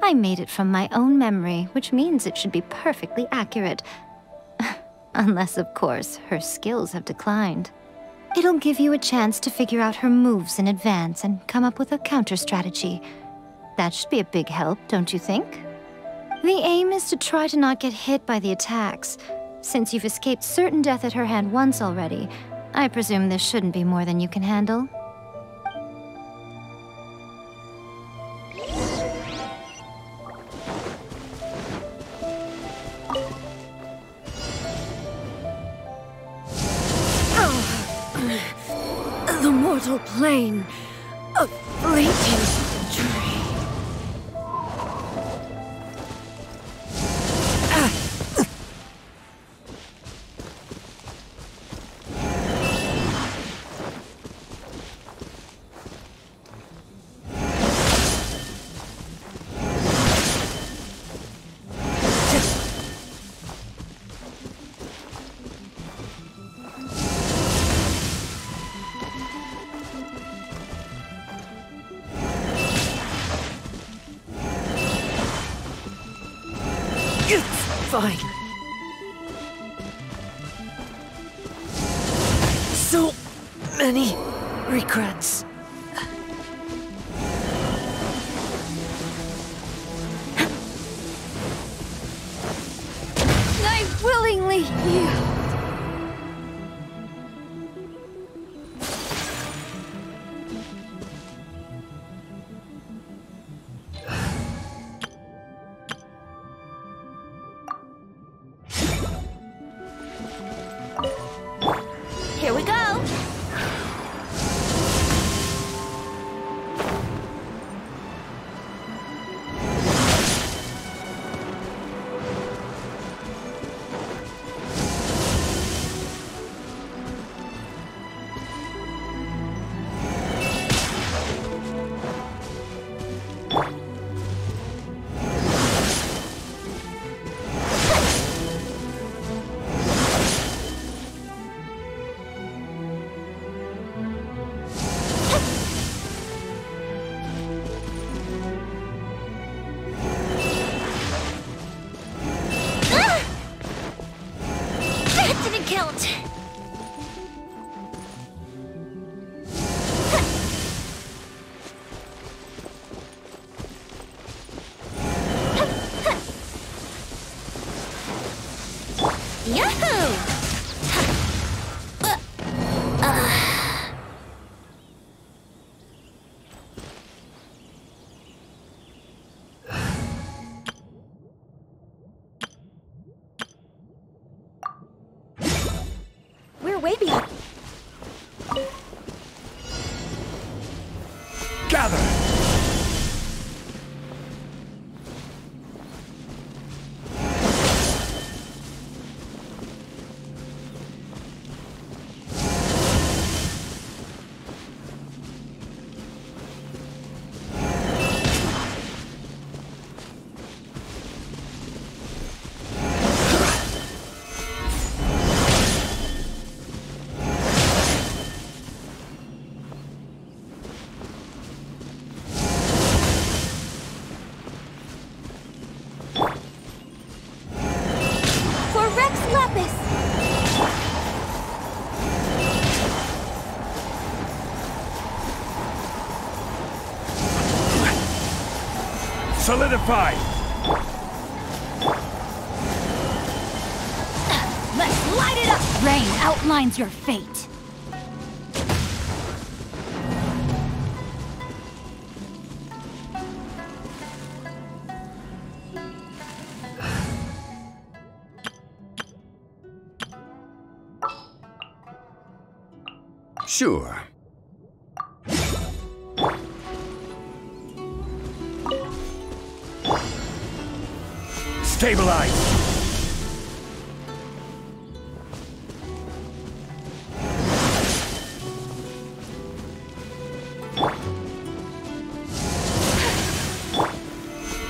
I made it from my own memory, which means it should be perfectly accurate. Unless, of course, her skills have declined. It'll give you a chance to figure out her moves in advance and come up with a counter strategy. That should be a big help, don't you think? The aim is to try to not get hit by the attacks. Since you've escaped certain death at her hand once already, I presume this shouldn't be more than you can handle. The mortal plane of Raiden's tree. Fine. So many regrets. I willingly yield. Here we go! Way beyond. Gather! lapis! Solidify! Let's light it up! Rain outlines your fate. Sure. Stabilize!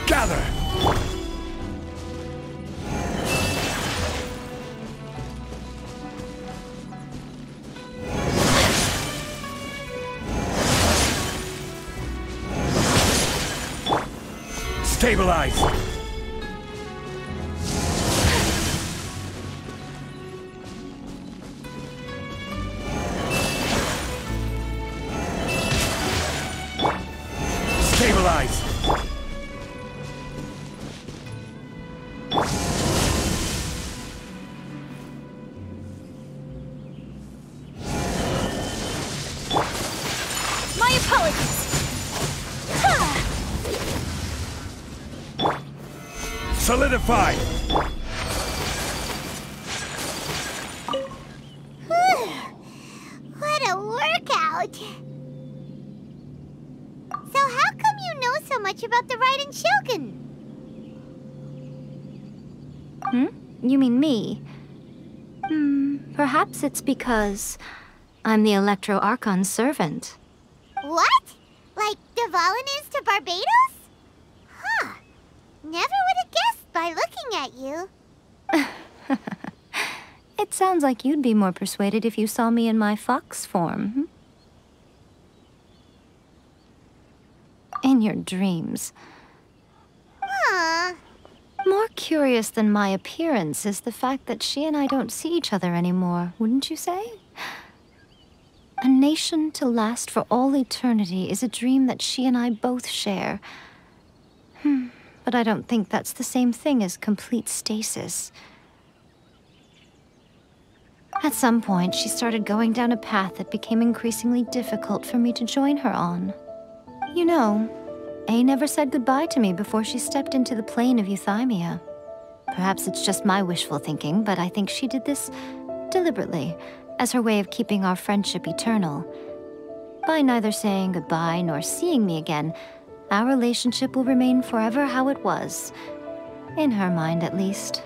Gather! Stabilize! Stabilize! My apologies! Solidify! What a workout! So how come you know so much about the Raiden Shogun? You mean me? Perhaps it's because I'm the Electro Archon's servant. What? Like Devalin is to Barbados? Huh. Never would have guessed by looking at you. It sounds like you'd be more persuaded if you saw me in my fox form. In your dreams. Huh. More curious than my appearance is the fact that she and I don't see each other anymore, wouldn't you say? A nation to last for all eternity is a dream that she and I both share. But I don't think that's the same thing as complete stasis. At some point, she started going down a path that became increasingly difficult for me to join her on. You know, A never said goodbye to me before she stepped into the plane of Euthymia. Perhaps it's just my wishful thinking, but I think she did this deliberately, as her way of keeping our friendship eternal. By neither saying goodbye nor seeing me again, our relationship will remain forever how it was. In her mind, at least.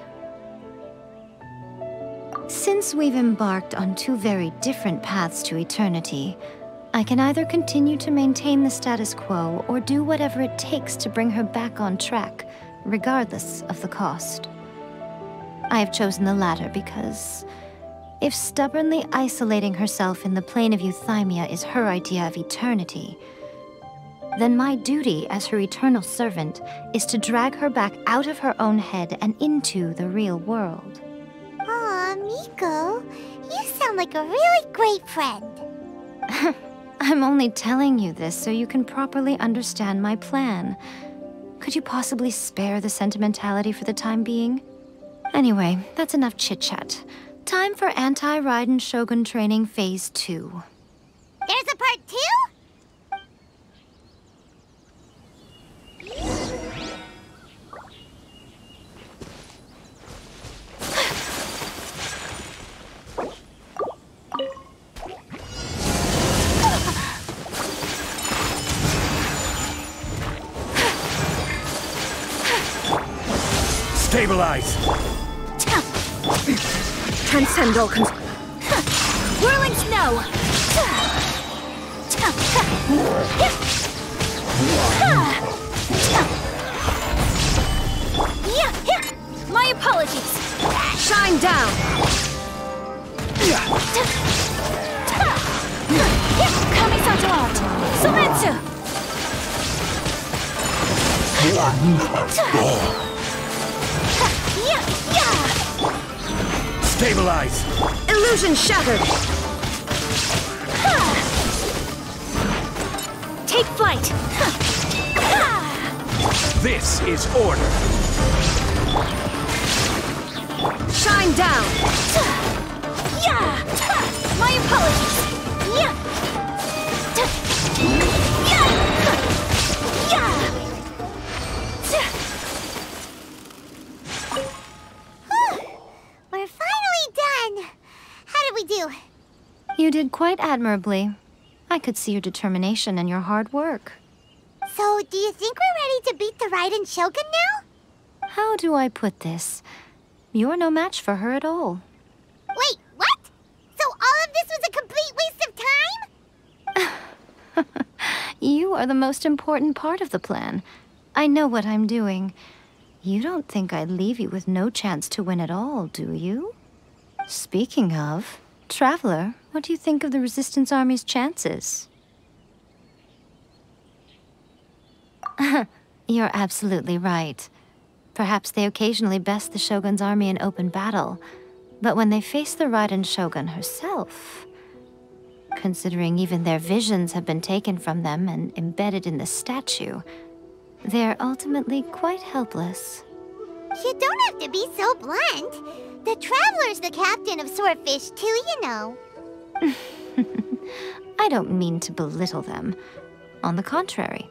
Since we've embarked on two very different paths to eternity, I can either continue to maintain the status quo or do whatever it takes to bring her back on track, regardless of the cost. I have chosen the latter because if stubbornly isolating herself in the plane of Euthymia is her idea of eternity, then my duty as her eternal servant is to drag her back out of her own head and into the real world. Aw, Miko, you sound like a really great friend. I'm only telling you this so you can properly understand my plan. Could you possibly spare the sentimentality for the time being? Anyway, that's enough chit-chat. Time for anti-Raiden Shogun training Phase 2. There's a part 2? Stabilize! Transcend all Whirling snow! My apologies! Shine down! Kamisato out! Sumetsu! Stabilize! Illusion shattered! Take flight! This is order! Shine down! My apologies! We're finally done! How did we do? You did quite admirably. I could see your determination and your hard work. So, do you think we're ready to beat the Raiden Shogun now? How do I put this? You're no match for her at all. Wait, what? So all of this was a complete waste of time? You are the most important part of the plan. I know what I'm doing. You don't think I'd leave you with no chance to win at all, do you? Speaking of, Traveler, what do you think of the Resistance Army's chances? You're absolutely right. Perhaps they occasionally best the Shogun's army in open battle, but when they face the Raiden Shogun herself, considering even their visions have been taken from them and embedded in the statue, they're ultimately quite helpless. You don't have to be so blunt. The Traveler's the captain of Swordfish too, you know. I don't mean to belittle them. On the contrary.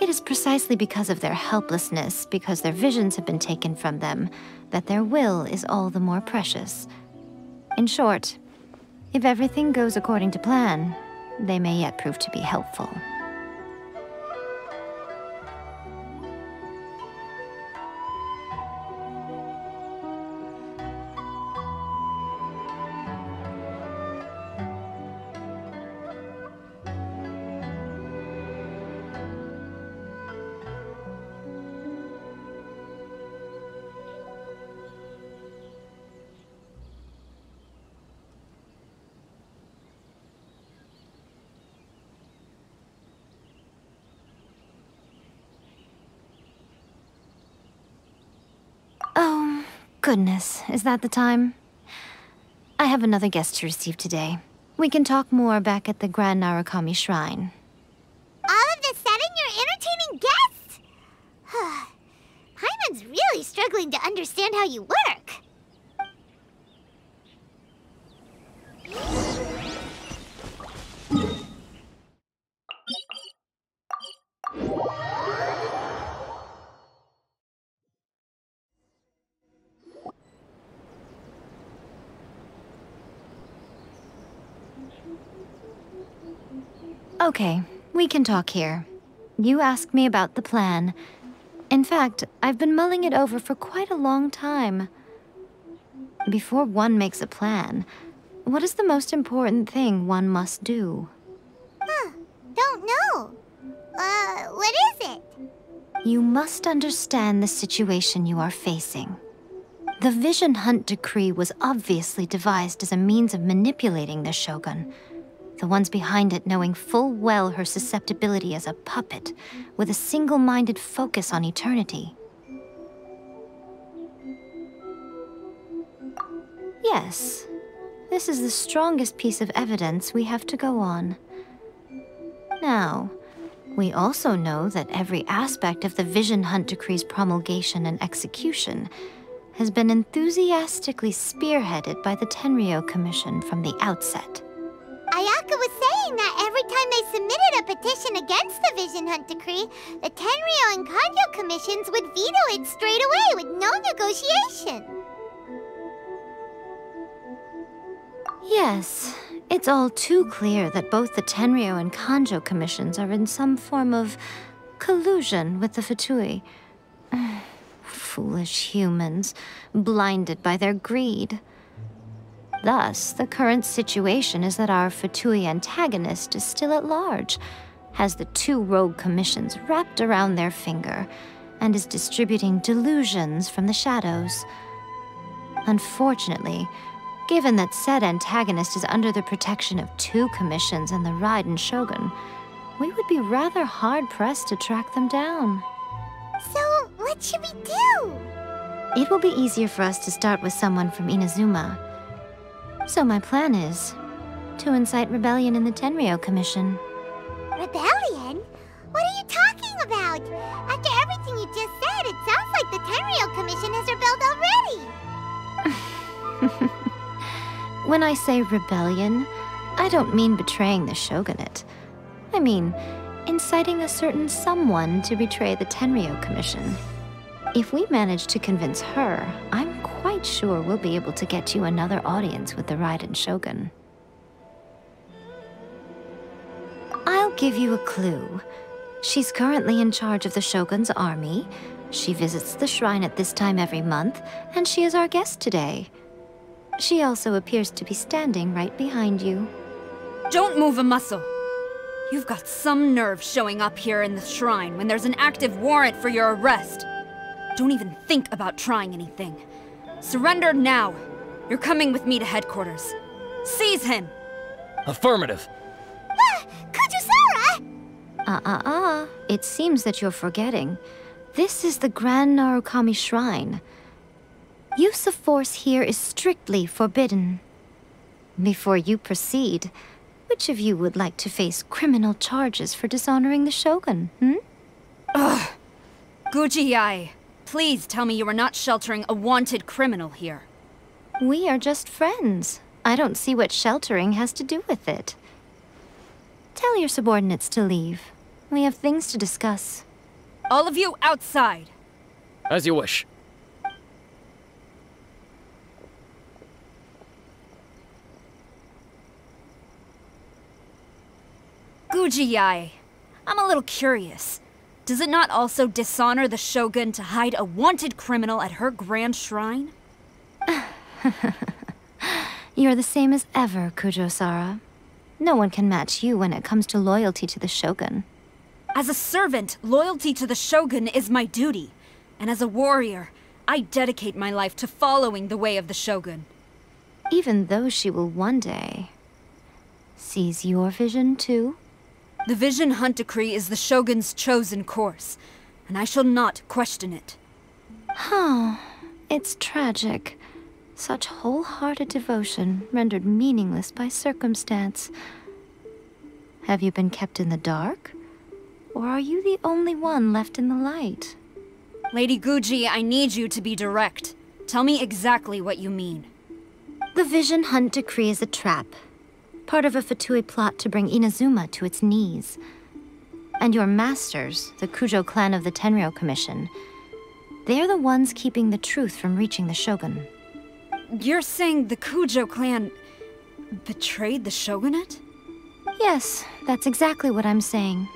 It is precisely because of their helplessness, because their visions have been taken from them, that their will is all the more precious. In short, if everything goes according to plan, they may yet prove to be helpful. Oh, goodness. Is that the time? I have another guest to receive today. We can talk more back at the Grand Narukami Shrine. All of this sudden, you're entertaining guests? Paimon's really struggling to understand how you work. Okay, we can talk here. You asked me about the plan. In fact, I've been mulling it over for quite a long time. Before one makes a plan, what is the most important thing one must do? Don't know. What is it? You must understand the situation you are facing. The Vision Hunt Decree was obviously devised as a means of manipulating the Shogun. The ones behind it knowing full well her susceptibility as a puppet, with a single-minded focus on eternity. Yes, this is the strongest piece of evidence we have to go on. Now, we also know that every aspect of the Vision Hunt Decree's promulgation and execution has been enthusiastically spearheaded by the Tenryou Commission from the outset. Ayaka was saying that every time they submitted a petition against the Vision Hunt Decree, the Tenryou and Kanjo commissions would veto it straight away with no negotiation. Yes, it's all too clear that both the Tenryou and Kanjo commissions are in some form of collusion with the Fatui. Foolish humans, blinded by their greed. Thus, the current situation is that our Fatui antagonist is still at large, has the two rogue commissions wrapped around their finger, and is distributing delusions from the shadows. Unfortunately, given that said antagonist is under the protection of two commissions and the Raiden Shogun, we would be rather hard-pressed to track them down. So, what should we do? It will be easier for us to start with someone from Inazuma. So my plan is to incite rebellion in the Tenryou Commission. Rebellion? What are you talking about? After everything you just said, it sounds like the Tenryou Commission has rebelled already. When I say rebellion, I don't mean betraying the shogunate. I mean inciting a certain someone to betray the Tenryou Commission. If we manage to convince her, I'm quite sure we'll be able to get you another audience with the Raiden Shogun. I'll give you a clue. She's currently in charge of the Shogun's army. She visits the shrine at this time every month, and she is our guest today. She also appears to be standing right behind you. Don't move a muscle. You've got some nerve showing up here in the shrine when there's an active warrant for your arrest. Don't even think about trying anything. Surrender now. You're coming with me to headquarters. Seize him! Affirmative. Kujusara! It seems that you're forgetting. This is the Grand Narukami Shrine. Use of force here is strictly forbidden. Before you proceed, which of you would like to face criminal charges for dishonoring the Shogun, Ugh! Guji-ai, please tell me you are not sheltering a wanted criminal here. We are just friends. I don't see what sheltering has to do with it. Tell your subordinates to leave. We have things to discuss. All of you outside. As you wish. Guji-ai, I'm a little curious. Does it not also dishonor the Shogun to hide a wanted criminal at her grand shrine? You're the same as ever, Kujosara. No one can match you when it comes to loyalty to the Shogun. As a servant, loyalty to the Shogun is my duty. And as a warrior, I dedicate my life to following the way of the Shogun. Even though she will one day seize your vision too? The Vision Hunt Decree is the Shogun's chosen course, and I shall not question it. Oh, it's tragic. Such wholehearted devotion rendered meaningless by circumstance. Have you been kept in the dark? Or are you the only one left in the light? Lady Guji, I need you to be direct. Tell me exactly what you mean. The Vision Hunt Decree is a trap. Part of a Fatui plot to bring Inazuma to its knees. And your masters, the Kujo clan of the Tenryou Commission, they're the ones keeping the truth from reaching the Shogun. You're saying the Kujo clan betrayed the shogunate? Yes, that's exactly what I'm saying.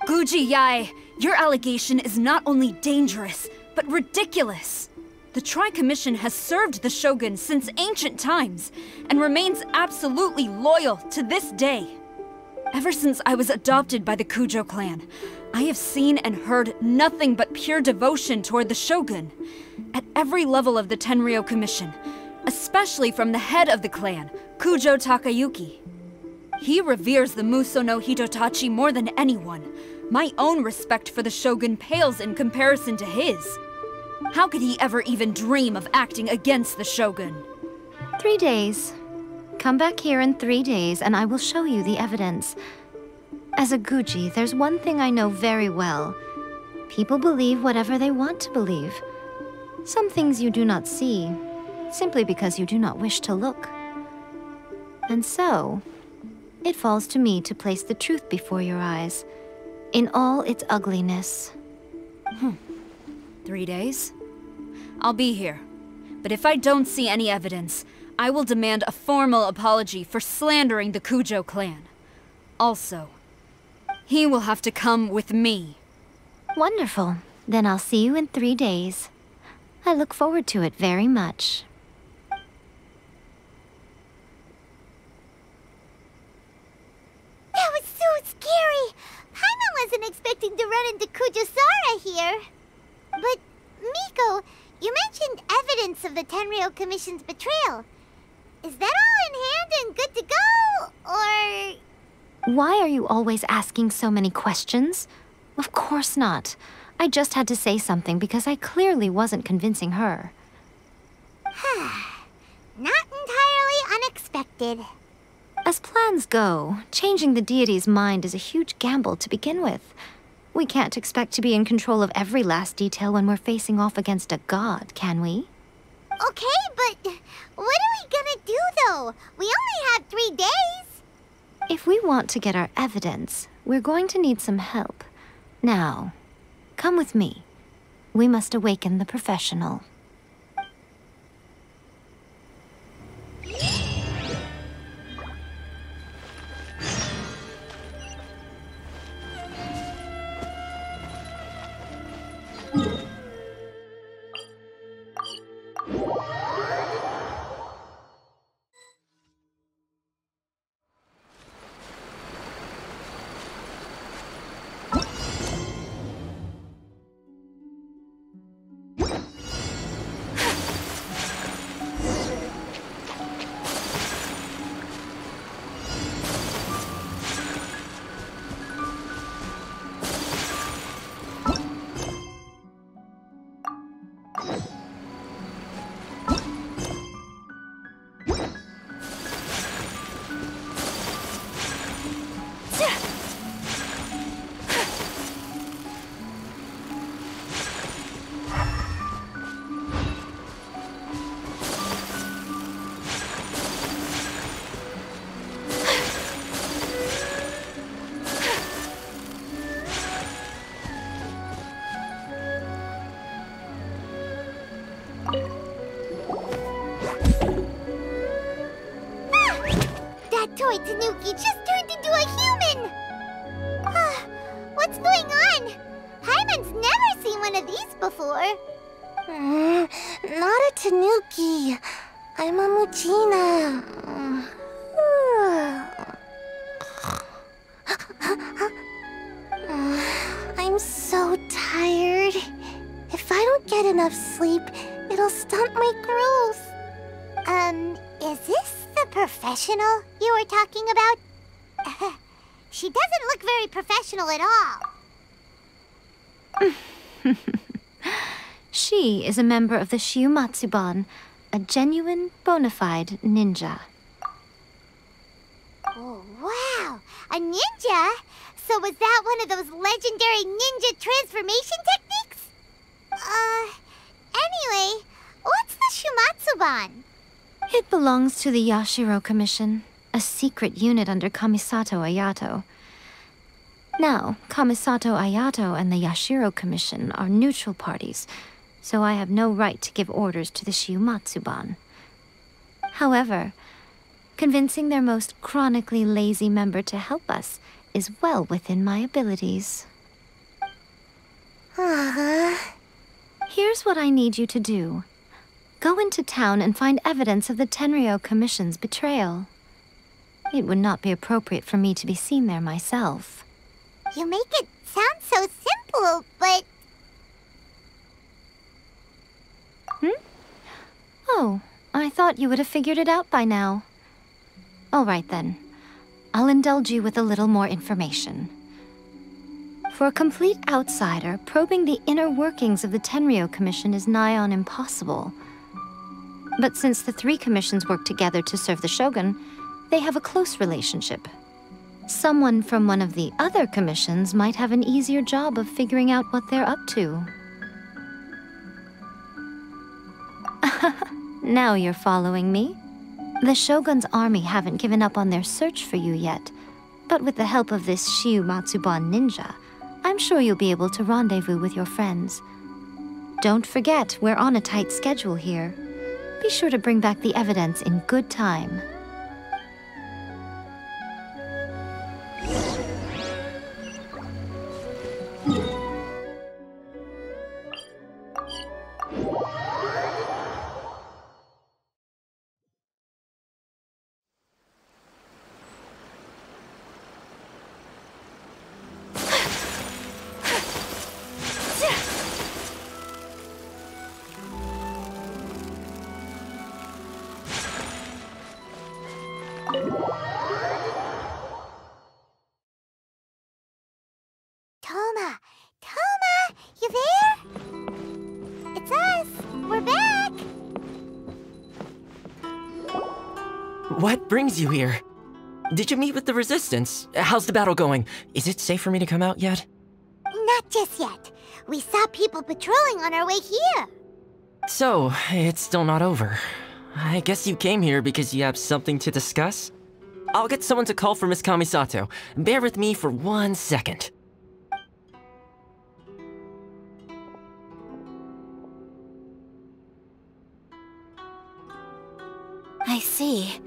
Guji-ai, your allegation is not only dangerous, but ridiculous. The Tri-Commission has served the Shogun since ancient times, and remains absolutely loyal to this day. Ever since I was adopted by the Kujo clan, I have seen and heard nothing but pure devotion toward the Shogun. At every level of the Tenryou Commission, especially from the head of the clan, Kujo Takayuki. He reveres the Musou no Hitotachi more than anyone. My own respect for the Shogun pales in comparison to his. How could he ever even dream of acting against the Shogun? 3 days. Come back here in 3 days and I will show you the evidence. As a Guji, there's one thing I know very well. People believe whatever they want to believe. Some things you do not see, simply because you do not wish to look. And so, it falls to me to place the truth before your eyes, in all its ugliness. 3 days? I'll be here. But if I don't see any evidence, I will demand a formal apology for slandering the Kujo clan. Also, he will have to come with me. Wonderful. Then I'll see you in 3 days. I look forward to it very much. That was so scary! Paimon wasn't expecting to run into Kujosara here. But, Miko, you mentioned evidence of the Tenryou Commission's betrayal. Is that all in hand and good to go, or...? Why are you always asking so many questions? Of course not. I just had to say something because I clearly wasn't convincing her. Not entirely unexpected. As plans go, changing the deity's mind is a huge gamble to begin with. We can't expect to be in control of every last detail when we're facing off against a god, can we? Okay, but what are we gonna do, though? We only have 3 days. If we want to get our evidence, we're going to need some help. Now, come with me. We must awaken the professional. Toy Tanuki just turned into a human! What's going on? Hyman's never seen one of these before. Not a Tanuki. I'm a Mujina. I'm so tired. If I don't get enough sleep, it'll stunt my growth. Is this the professional you were talking about? She doesn't look very professional at all. She is a member of the Shiumatsuban, a genuine, bona fide ninja. Oh, wow! A ninja? So was that one of those legendary ninja transformation techniques? Anyway, what's the Shumatsuban? It belongs to the Yashiro Commission, a secret unit under Kamisato Ayato. Now, Kamisato Ayato and the Yashiro Commission are neutral parties, so I have no right to give orders to the Shiumatsuban. However, convincing their most chronically lazy member to help us is well within my abilities. Here's what I need you to do. Go into town and find evidence of the Tenryou Commission's betrayal. It would not be appropriate for me to be seen there myself. You make it sound so simple, but... Oh, I thought you would have figured it out by now. All right then. I'll indulge you with a little more information. For a complete outsider, probing the inner workings of the Tenryou Commission is nigh on impossible. But since the 3 commissions work together to serve the Shogun, they have a close relationship. Someone from one of the other commissions might have an easier job of figuring out what they're up to. Now you're following me. The Shogun's army haven't given up on their search for you yet, but with the help of this Shiumatsuban ninja, I'm sure you'll be able to rendezvous with your friends. Don't forget, we're on a tight schedule here. Be sure to bring back the evidence in good time. Toma, you What brings you here? Did you meet with the Resistance? How's the battle going? Is it safe for me to come out yet? Not just yet. We saw people patrolling on our way here. So, it's still not over. I guess you came here because you have something to discuss? I'll get someone to call for Miss Kamisato. Bear with me for 1 second. I see.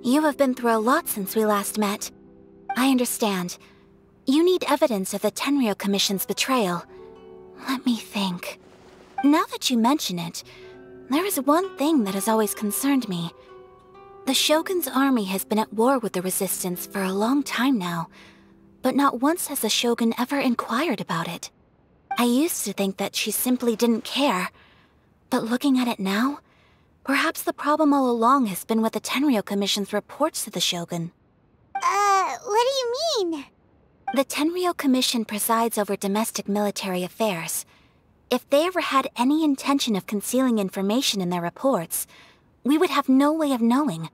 You have been through a lot since we last met. I understand. You need evidence of the Tenryou Commission's betrayal. Let me think. Now that you mention it, there is one thing that has always concerned me. The Shogun's army has been at war with the Resistance for a long time now, but not once has the Shogun ever inquired about it. I used to think that she simply didn't care, but looking at it now, perhaps the problem all along has been with the Tenryou Commission's reports to the Shogun. What do you mean? The Tenryou Commission presides over domestic military affairs. If they ever had any intention of concealing information in their reports, we would have no way of knowing.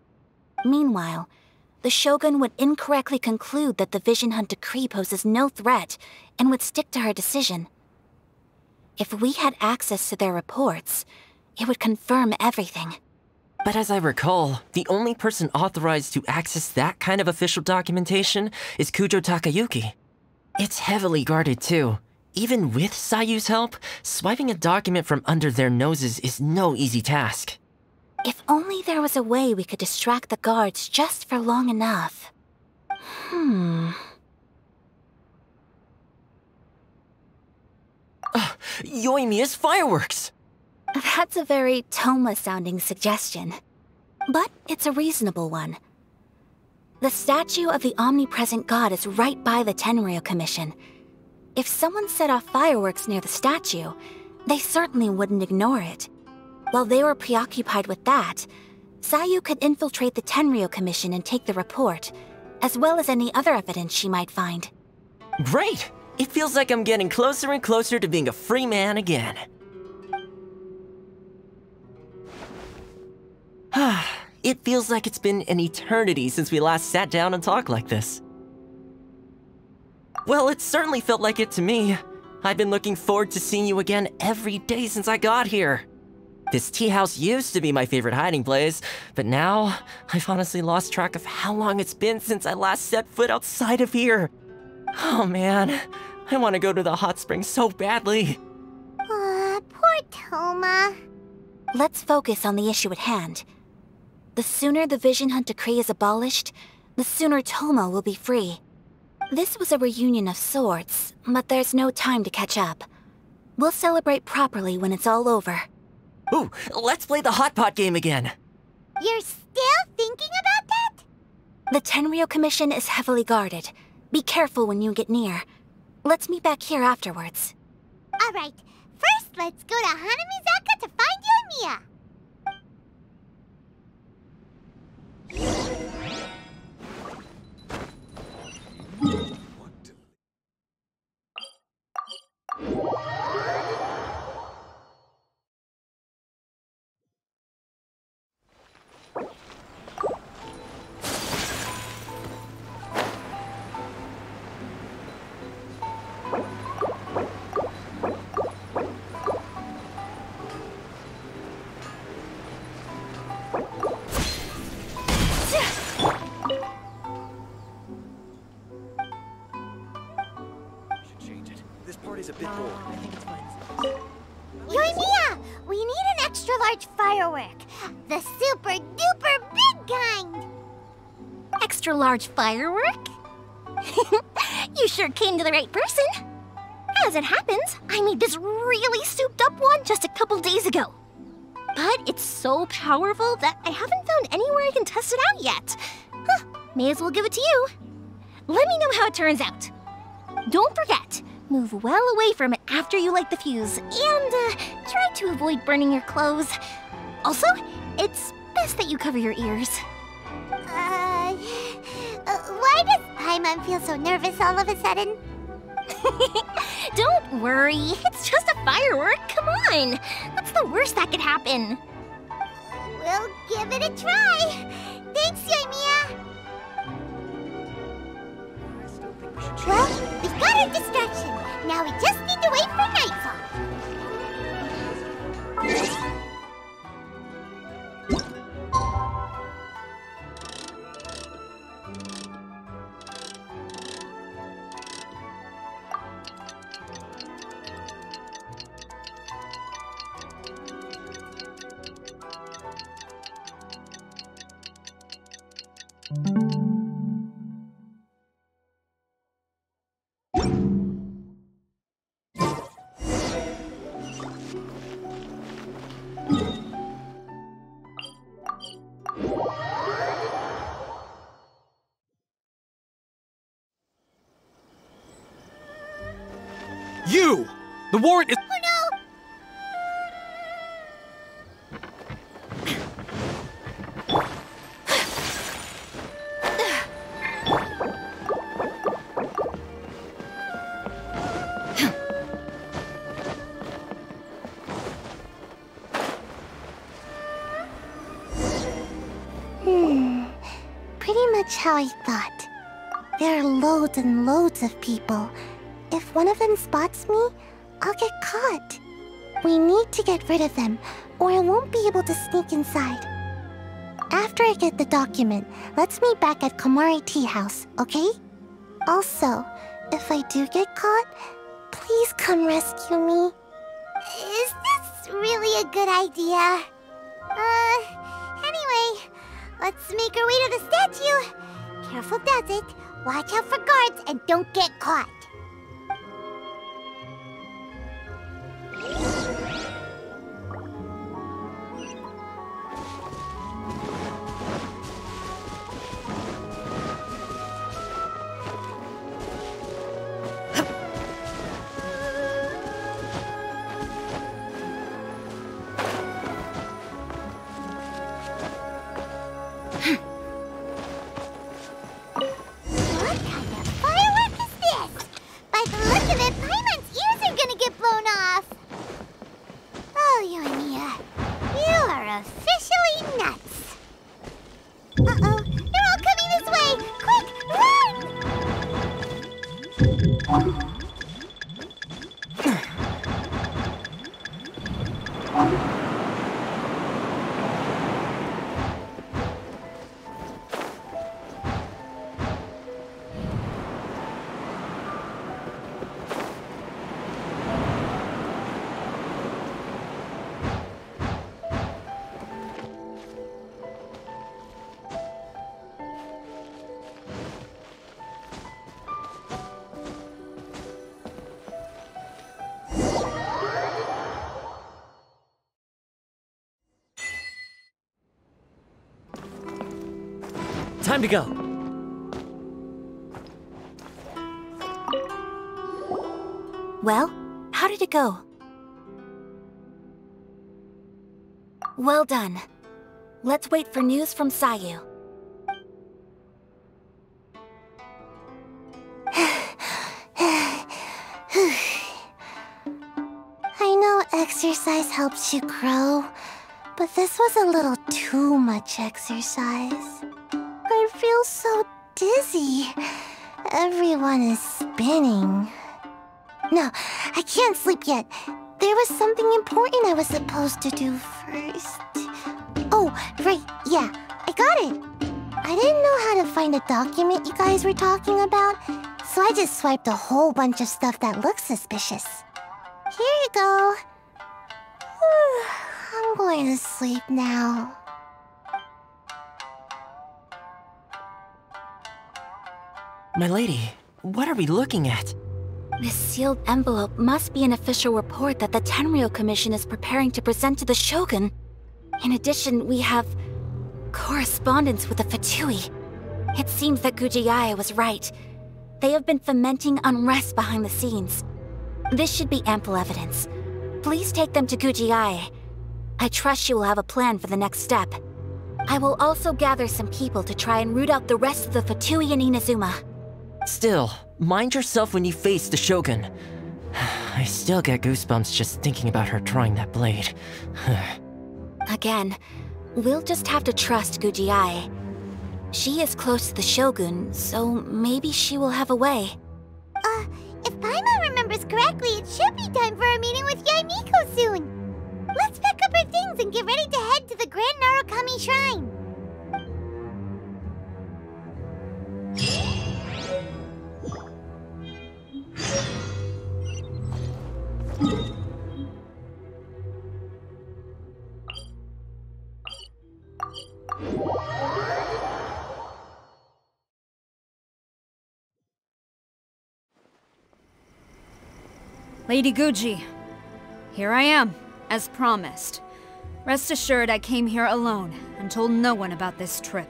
Meanwhile, the Shogun would incorrectly conclude that the Vision Hunt decree poses no threat and would stick to her decision. If we had access to their reports, it would confirm everything. But as I recall, the only person authorized to access that kind of official documentation is Kujo Takayuki. It's heavily guarded too. Even with Sayu's help, swiping a document from under their noses is no easy task. If only there was a way we could distract the guards just for long enough. Yoimiya's fireworks! That's a very Toma-sounding suggestion. But it's a reasonable one. The statue of the omnipresent god is right by the Tenryou Commission. If someone set off fireworks near the statue, they certainly wouldn't ignore it. While they were preoccupied with that, Sayu could infiltrate the Tenryou Commission and take the report, as well as any other evidence she might find. Great! It feels like I'm getting closer and closer to being a free man again. It feels like it's been an eternity since we last sat down and talked like this. Well, it certainly felt like it to me. I've been looking forward to seeing you again every day since I got here. This tea house used to be my favorite hiding place, but now I've honestly lost track of how long it's been since I last set foot outside of here. Oh man, I want to go to the hot springs so badly. Poor Toma. Let's focus on the issue at hand. The sooner the Vision Hunt decree is abolished, the sooner Toma will be free. This was a reunion of sorts, but there's no time to catch up. We'll celebrate properly when it's all over. Ooh, let's play the hot pot game again. You're still thinking about that? The Tenryou Commission is heavily guarded. Be careful when you get near. Let's meet back here afterwards. Alright, first let's go to Hanamizaka to find Yoimiya. Yoimiya! We need an extra large firework. The super duper big kind. Extra large firework? You sure came to the right person. As it happens, I made this really souped up one just a couple days ago. But it's so powerful that I haven't found anywhere I can test it out yet. May as well give it to you. Let me know how it turns out. Don't forget, move well away from it after you light the fuse, and try to avoid burning your clothes. Also, it's best that you cover your ears. Why does Paimon feel so nervous all of a sudden? Don't worry, it's just a firework, come on! What's the worst that could happen? We'll give it a try. Thanks, Yoimiya! Well, we've got our distraction. Now we just need to wait for nightfall. You! The warrant is— Oh no! Pretty much how I thought. There are loads and loads of people. If one of them spots me, I'll get caught. We need to get rid of them, or I won't be able to sneak inside. After I get the document, let's meet back at Komari Tea House, okay? Also, if I do get caught, please come rescue me. Is this really a good idea? Anyway, let's make our way to the statue. Careful does it. Watch out for guards and don't get caught. Time to go. Well, how did it go? Well done. Let's wait for news from Sayu. I know exercise helps you grow, but this was a little too much exercise. I feel so dizzy. Everyone is spinning. No, I can't sleep yet. There was something important I was supposed to do first. Oh, right, yeah, I got it. I didn't know how to find a document you guys were talking about, so I just swiped a whole bunch of stuff that looks suspicious. Here you go. I'm going to sleep now. My lady, what are we looking at? This sealed envelope must be an official report that the Tenryou Commission is preparing to present to the Shogun. In addition, we have correspondence with the Fatui. It seems that Gujiae was right. They have been fomenting unrest behind the scenes. This should be ample evidence. Please take them to Gujiae. I trust she will have a plan for the next step. I will also gather some people to try and root out the rest of the Fatui in Inazuma. Still, mind yourself when you face the Shogun. I still get goosebumps just thinking about her drawing that blade. Again, we'll just have to trust Gujiae. She is close to the Shogun, so maybe she will have a way. If Paimon remembers correctly, it should be time for our meeting with Yaimiko soon. Let's pack up our things and get ready to head to the Grand Narukami Shrine. Lady Guji, here I am, as promised. Rest assured I came here alone and told no one about this trip.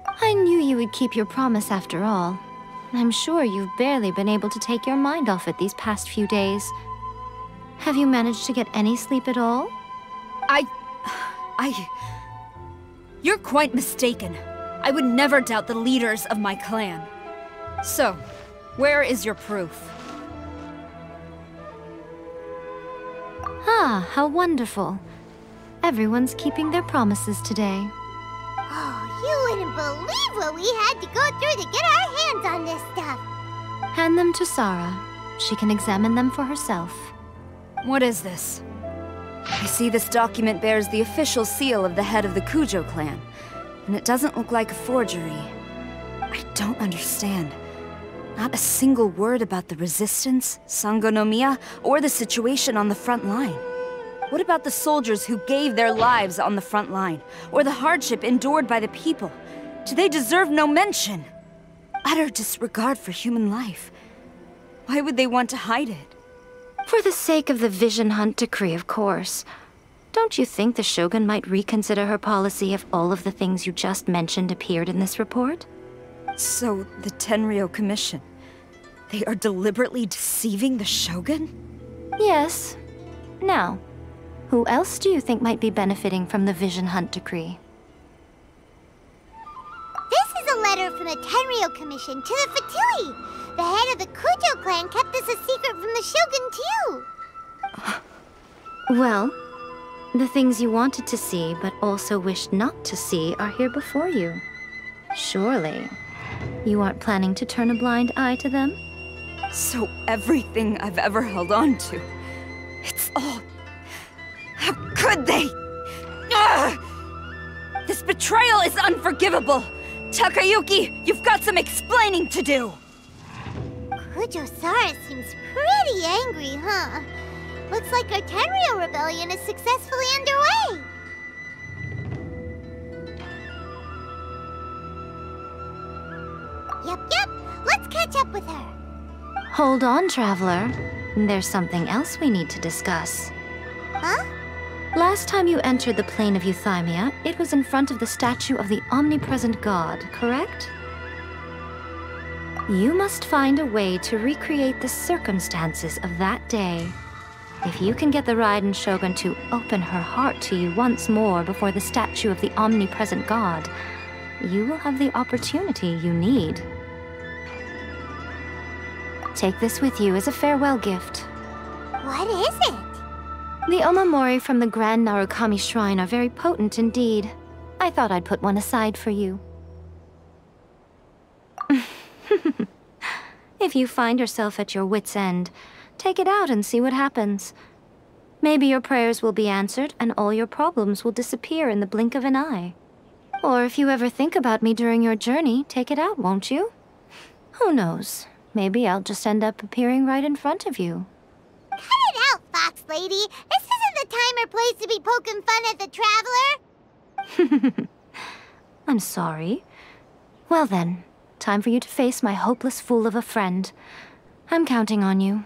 I knew you would keep your promise after all. I'm sure you've barely been able to take your mind off it these past few days. Have you managed to get any sleep at all? You're quite mistaken. I would never doubt the leaders of my clan. So, where is your proof? Ah, how wonderful. Everyone's keeping their promises today. Oh, you wouldn't believe what we had to go through to get our hands on this stuff. Hand them to Sarah. She can examine them for herself. What is this? I see this document bears the official seal of the head of the Kujo clan, and it doesn't look like a forgery. I don't understand. Not a single word about the resistance, Sangonomiya, or the situation on the front line. What about the soldiers who gave their lives on the front line, or the hardship endured by the people? Do they deserve no mention? Utter disregard for human life. Why would they want to hide it? For the sake of the Vision Hunt decree, of course. Don't you think the Shogun might reconsider her policy if all of the things you just mentioned appeared in this report? So, the Tenryou Commission, they are deliberately deceiving the Shogun? Yes. Now, who else do you think might be benefiting from the Vision Hunt decree? This is a letter from the Tenryou Commission to the Fatui. The head of the Kujo clan kept this a secret from the Shogun, too. Well, the things you wanted to see but also wished not to see are here before you. Surely, you aren't planning to turn a blind eye to them? So everything I've ever held on to, it's all... How could they? Ugh! This betrayal is unforgivable! Takayuki, you've got some explaining to do! Kujo-Sara seems pretty angry, huh? Looks like our Tenryou rebellion is successfully underway! Yep, let's catch up with her! Hold on, Traveler. There's something else we need to discuss. Huh? Last time you entered the plane of Euthymia, it was in front of the statue of the Omnipresent God, correct? You must find a way to recreate the circumstances of that day. If you can get the Raiden Shogun to open her heart to you once more before the statue of the Omnipresent God, you will have the opportunity you need. Take this with you as a farewell gift. What is it? The omamori from the Grand Narukami Shrine are very potent indeed. I thought I'd put one aside for you. If you find yourself at your wit's end, take it out and see what happens. Maybe your prayers will be answered and all your problems will disappear in the blink of an eye. Or if you ever think about me during your journey, take it out, won't you? Who knows? Maybe I'll just end up appearing right in front of you. Cut it out, Fox Lady! This isn't the time or place to be poking fun at the Traveler! I'm sorry. Well then, time for you to face my hopeless fool of a friend. I'm counting on you.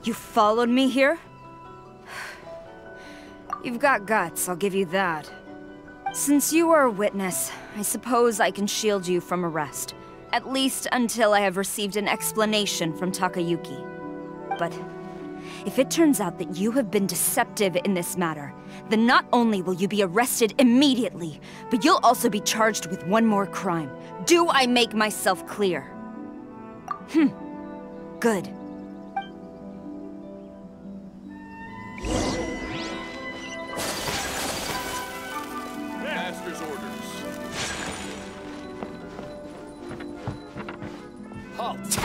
You followed me here? You've got guts, I'll give you that. Since you are a witness, I suppose I can shield you from arrest. At least until I have received an explanation from Takayuki. But if it turns out that you have been deceptive in this matter, then not only will you be arrested immediately, but you'll also be charged with one more crime. Do I make myself clear? Good. Master's orders. Halt!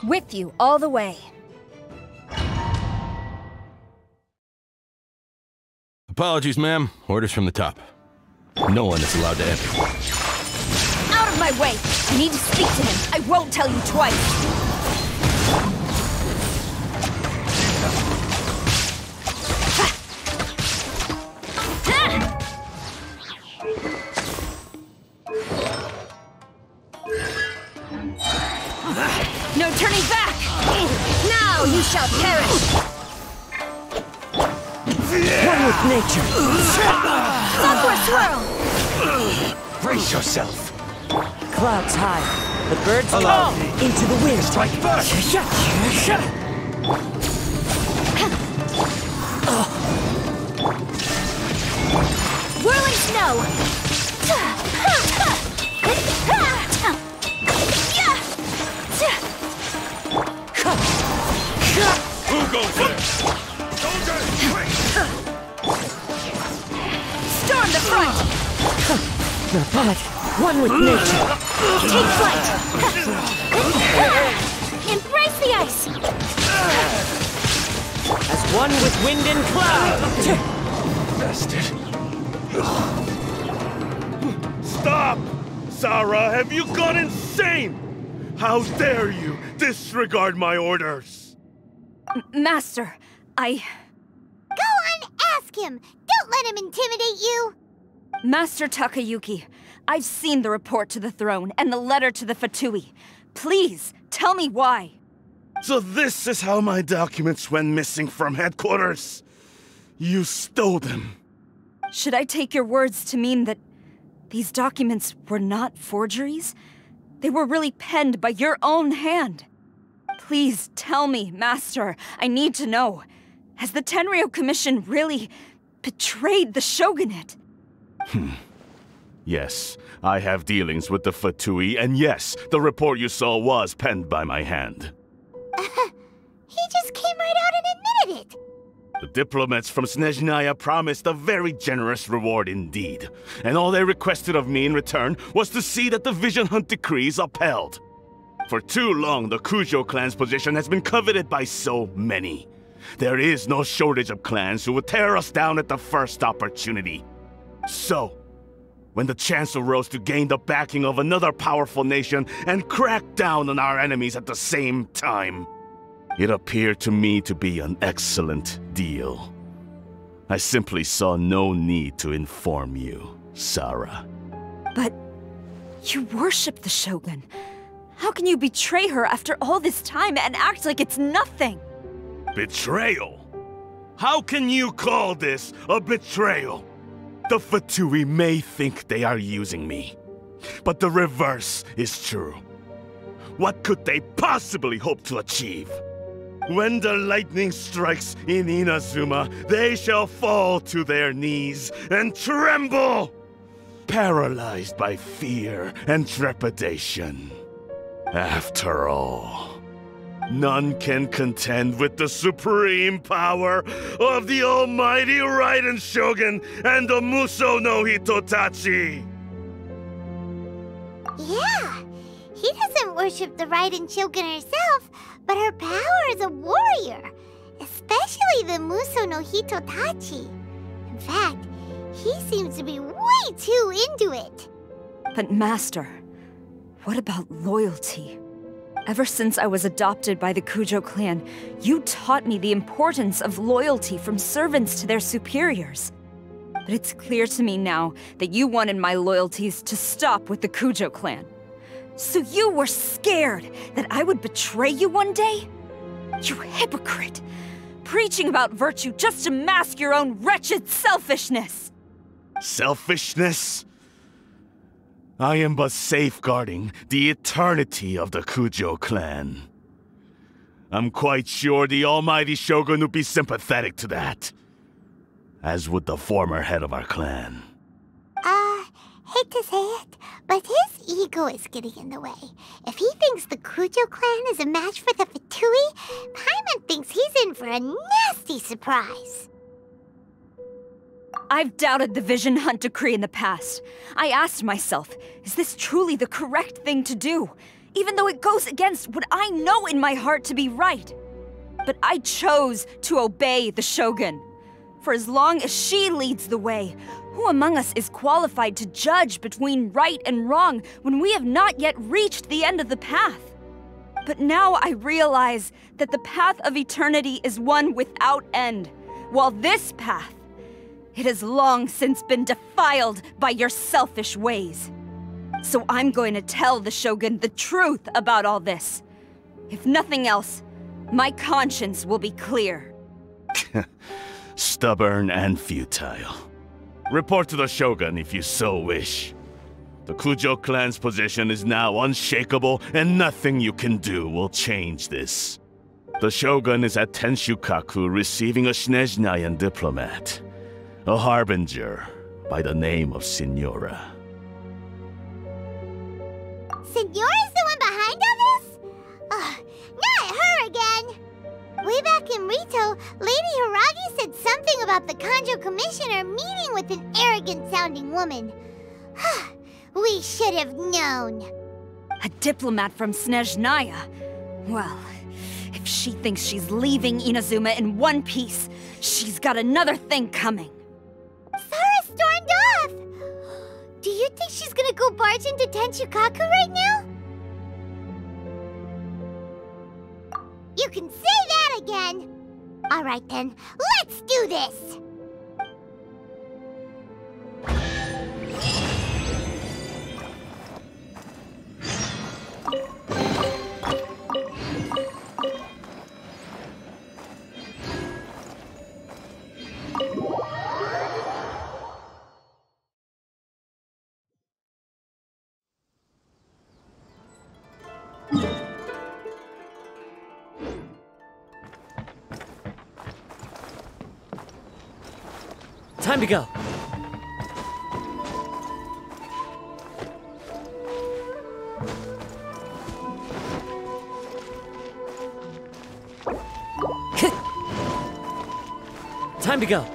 With you all the way. Apologies, ma'am. Orders from the top. No one is allowed to enter. Out of my way! I need to speak to him. I won't tell you twice. No turning back! Now you shall perish! One with nature. Sakura swirl! Brace yourself. Clouds high. The birds Allow fall me. into the wind. Strike first. Whirling snow! Who goes first? Soldiers, quick! Storm the front! Not bad. One with nature. Take flight! Embrace the ice! As one with wind and cloud. Bastard. Stop! Sarah, have you gone insane? How dare you disregard my orders? Master, Go on, ask him! Don't let him intimidate you! Master Takayuki, I've seen the report to the throne and the letter to the Fatui. Please, tell me why. So this is how my documents went missing from headquarters? You stole them. Should I take your words to mean that these documents were not forgeries? They were really penned by your own hand. Please tell me, Master. I need to know. Has the Tenryou Commission really betrayed the Shogunate? Yes, I have dealings with the Fatui, and yes, the report you saw was penned by my hand. He just came right out and admitted it! The diplomats from Snezhnaya promised a very generous reward indeed, and all they requested of me in return was to see that the Vision Hunt decree is upheld. For too long, the Kujo clan's position has been coveted by so many. There is no shortage of clans who would tear us down at the first opportunity. So, when the chance arose to gain the backing of another powerful nation and crack down on our enemies at the same time, it appeared to me to be an excellent deal. I simply saw no need to inform you, Sarah. But you worship the Shogun. How can you betray her after all this time and act like it's nothing? Betrayal? How can you call this a betrayal? The Fatui may think they are using me, but the reverse is true. What could they possibly hope to achieve? When the lightning strikes in Inazuma, they shall fall to their knees and tremble, paralyzed by fear and trepidation. After all, none can contend with the supreme power of the almighty Raiden Shogun and the Musou no Hitotachi! Yeah, he doesn't worship the Raiden Shogun herself, but her power as a warrior, especially the Musou no Hitotachi. In fact, he seems to be way too into it. But Master, what about loyalty? Ever since I was adopted by the Kujo clan, you taught me the importance of loyalty from servants to their superiors. But it's clear to me now that you wanted my loyalties to stop with the Kujo clan. So you were scared that I would betray you one day? You hypocrite! Preaching about virtue just to mask your own wretched selfishness! Selfishness? I am but safeguarding the eternity of the Kujo clan. I'm quite sure the almighty Shogun would be sympathetic to that. As would the former head of our clan. Hate to say it, but his ego is getting in the way. If he thinks the Kujo clan is a match for the Fatui, Paimon thinks he's in for a nasty surprise. I've doubted the Vision Hunt decree in the past. I asked myself, is this truly the correct thing to do? Even though it goes against what I know in my heart to be right. But I chose to obey the Shogun. For as long as she leads the way, who among us is qualified to judge between right and wrong when we have not yet reached the end of the path? But now I realize that the path of eternity is one without end, while this path, it has long since been defiled by your selfish ways. So I'm going to tell the Shogun the truth about all this. If nothing else, my conscience will be clear. Stubborn and futile. Report to the Shogun if you so wish. The Kujo clan's position is now unshakable, and nothing you can do will change this. The Shogun is at Tenshukaku receiving a Snezhnayan diplomat, a harbinger by the name of Signora. Signora's the one behind all this? Not her again! Way back in Rito, Lady Hiragi said something about the Kanjo Commissioner meeting with an arrogant-sounding woman. We should have known. A diplomat from Snezhnaya? Well, if she thinks she's leaving Inazuma in one piece, she's got another thing coming. Sara stormed off! Do you think she's gonna go barge into Tenshukaku right now? You can say that again! Alright then, let's do this! Time to go. Time to go.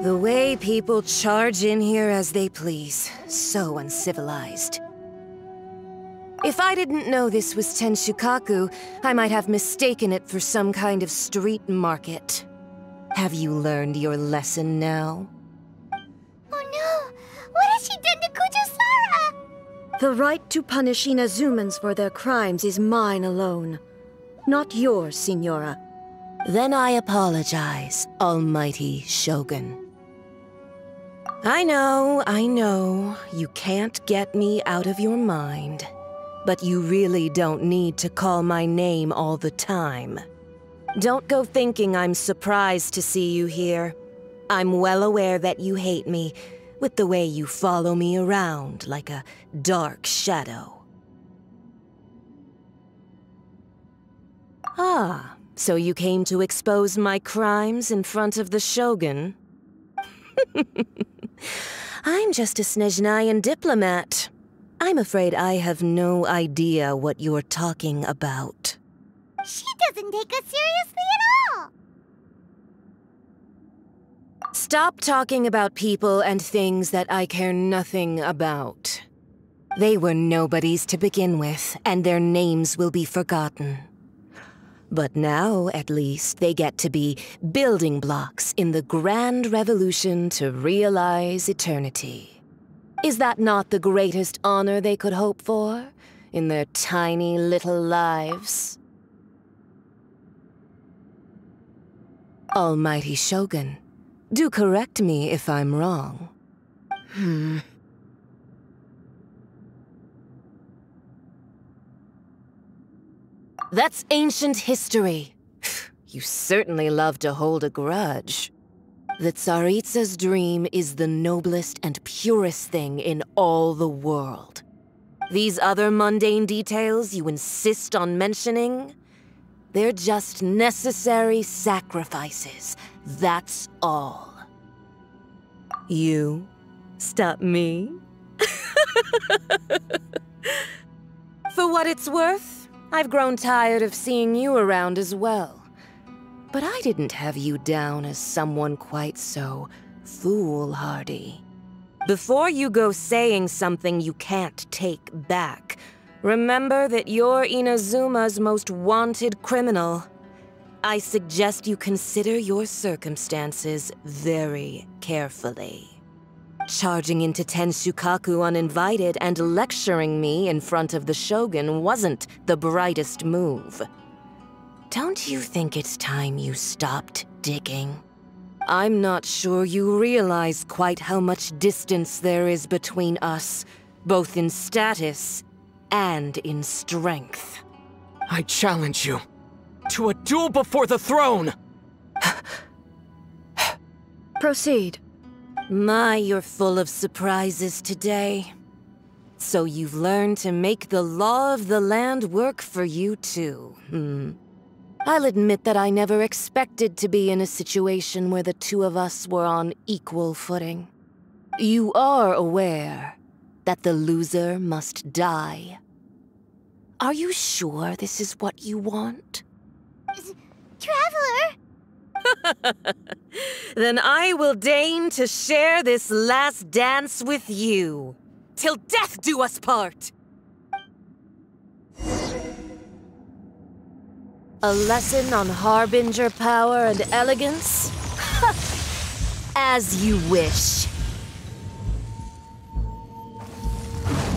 The way people charge in here as they please. So uncivilized. If I didn't know this was Tenshukaku, I might have mistaken it for some kind of street market. Have you learned your lesson now? Oh no! What has she done to Kujo-Sara? The right to punish Inazumans for their crimes is mine alone. Not yours, Signora. Then I apologize, Almighty Shogun. I know. You can't get me out of your mind. But you really don't need to call my name all the time. Don't go thinking I'm surprised to see you here. I'm well aware that you hate me, with the way you follow me around like a dark shadow. Ah, so you came to expose my crimes in front of the Shogun? I'm just a Snezhnayan diplomat. I'm afraid I have no idea what you're talking about. She doesn't take us seriously at all! Stop talking about people and things that I care nothing about. They were nobodies to begin with, and their names will be forgotten. But now, at least, they get to be building blocks in the grand revolution to realize eternity. Is that not the greatest honor they could hope for in their tiny little lives? Almighty Shogun, do correct me if I'm wrong. That's ancient history. You certainly love to hold a grudge. The Tsaritsa's dream is the noblest and purest thing in all the world. These other mundane details you insist on mentioning, they're just necessary sacrifices, that's all. You stop me? For what it's worth, I've grown tired of seeing you around as well. But I didn't have you down as someone quite so foolhardy. Before you go saying something you can't take back, remember that you're Inazuma's most wanted criminal. I suggest you consider your circumstances very carefully. Charging into Tenshukaku uninvited and lecturing me in front of the Shogun wasn't the brightest move. Don't you think it's time you stopped digging? I'm not sure you realize quite how much distance there is between us, both in status and in strength. I challenge you to a duel before the throne! Proceed. My, you're full of surprises today. So you've learned to make the law of the land work for you too, I'll admit that I never expected to be in a situation where the two of us were on equal footing. You are aware that the loser must die. Are you sure this is what you want? Traveler! Then I will deign to share this last dance with you. Till death do us part! A lesson on Harbinger power and elegance? As you wish.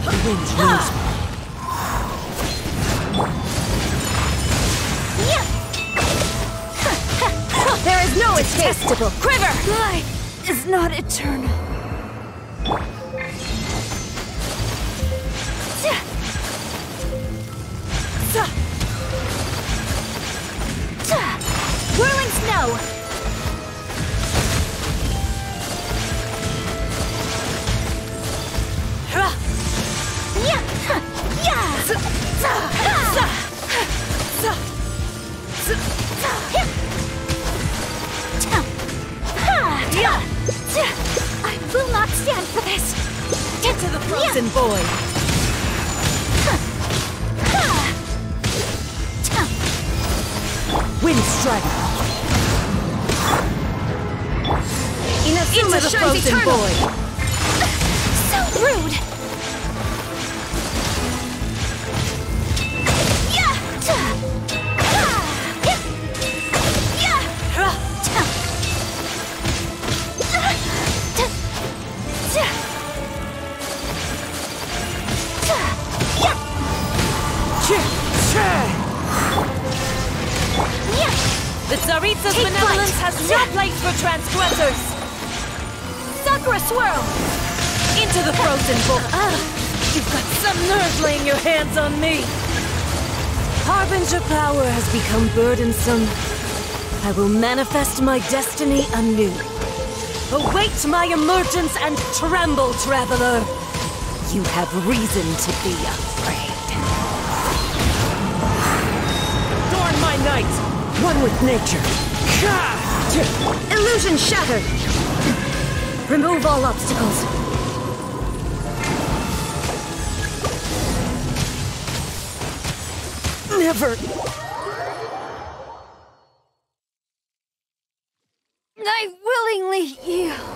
The wind moves me. There is no escape! Detestable quiver! Life is not eternal. Whirling snow! I will not stand for this! Get to the frozen void! Wind strike! Inazuma the frozen void! So rude! The Tsaritsa's benevolence has no place for transgressors! Suck For a swirl! Into the frozen bowl! You've got some nerve laying your hands on me! Harbinger power has become burdensome. I will manifest my destiny anew. Await my emergence and tremble, traveler! You have reason to be afraid. Adorn my night! One with nature. Illusion shattered! Remove all obstacles. Never! I willingly yield.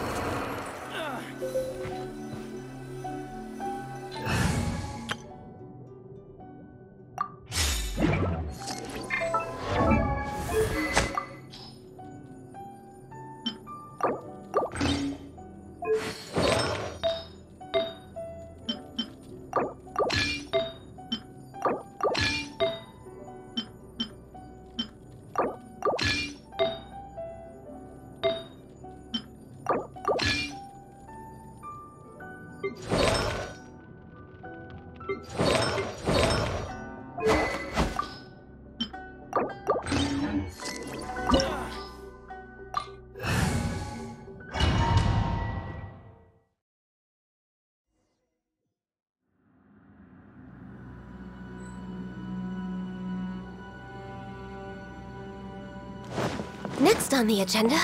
Next on the agenda...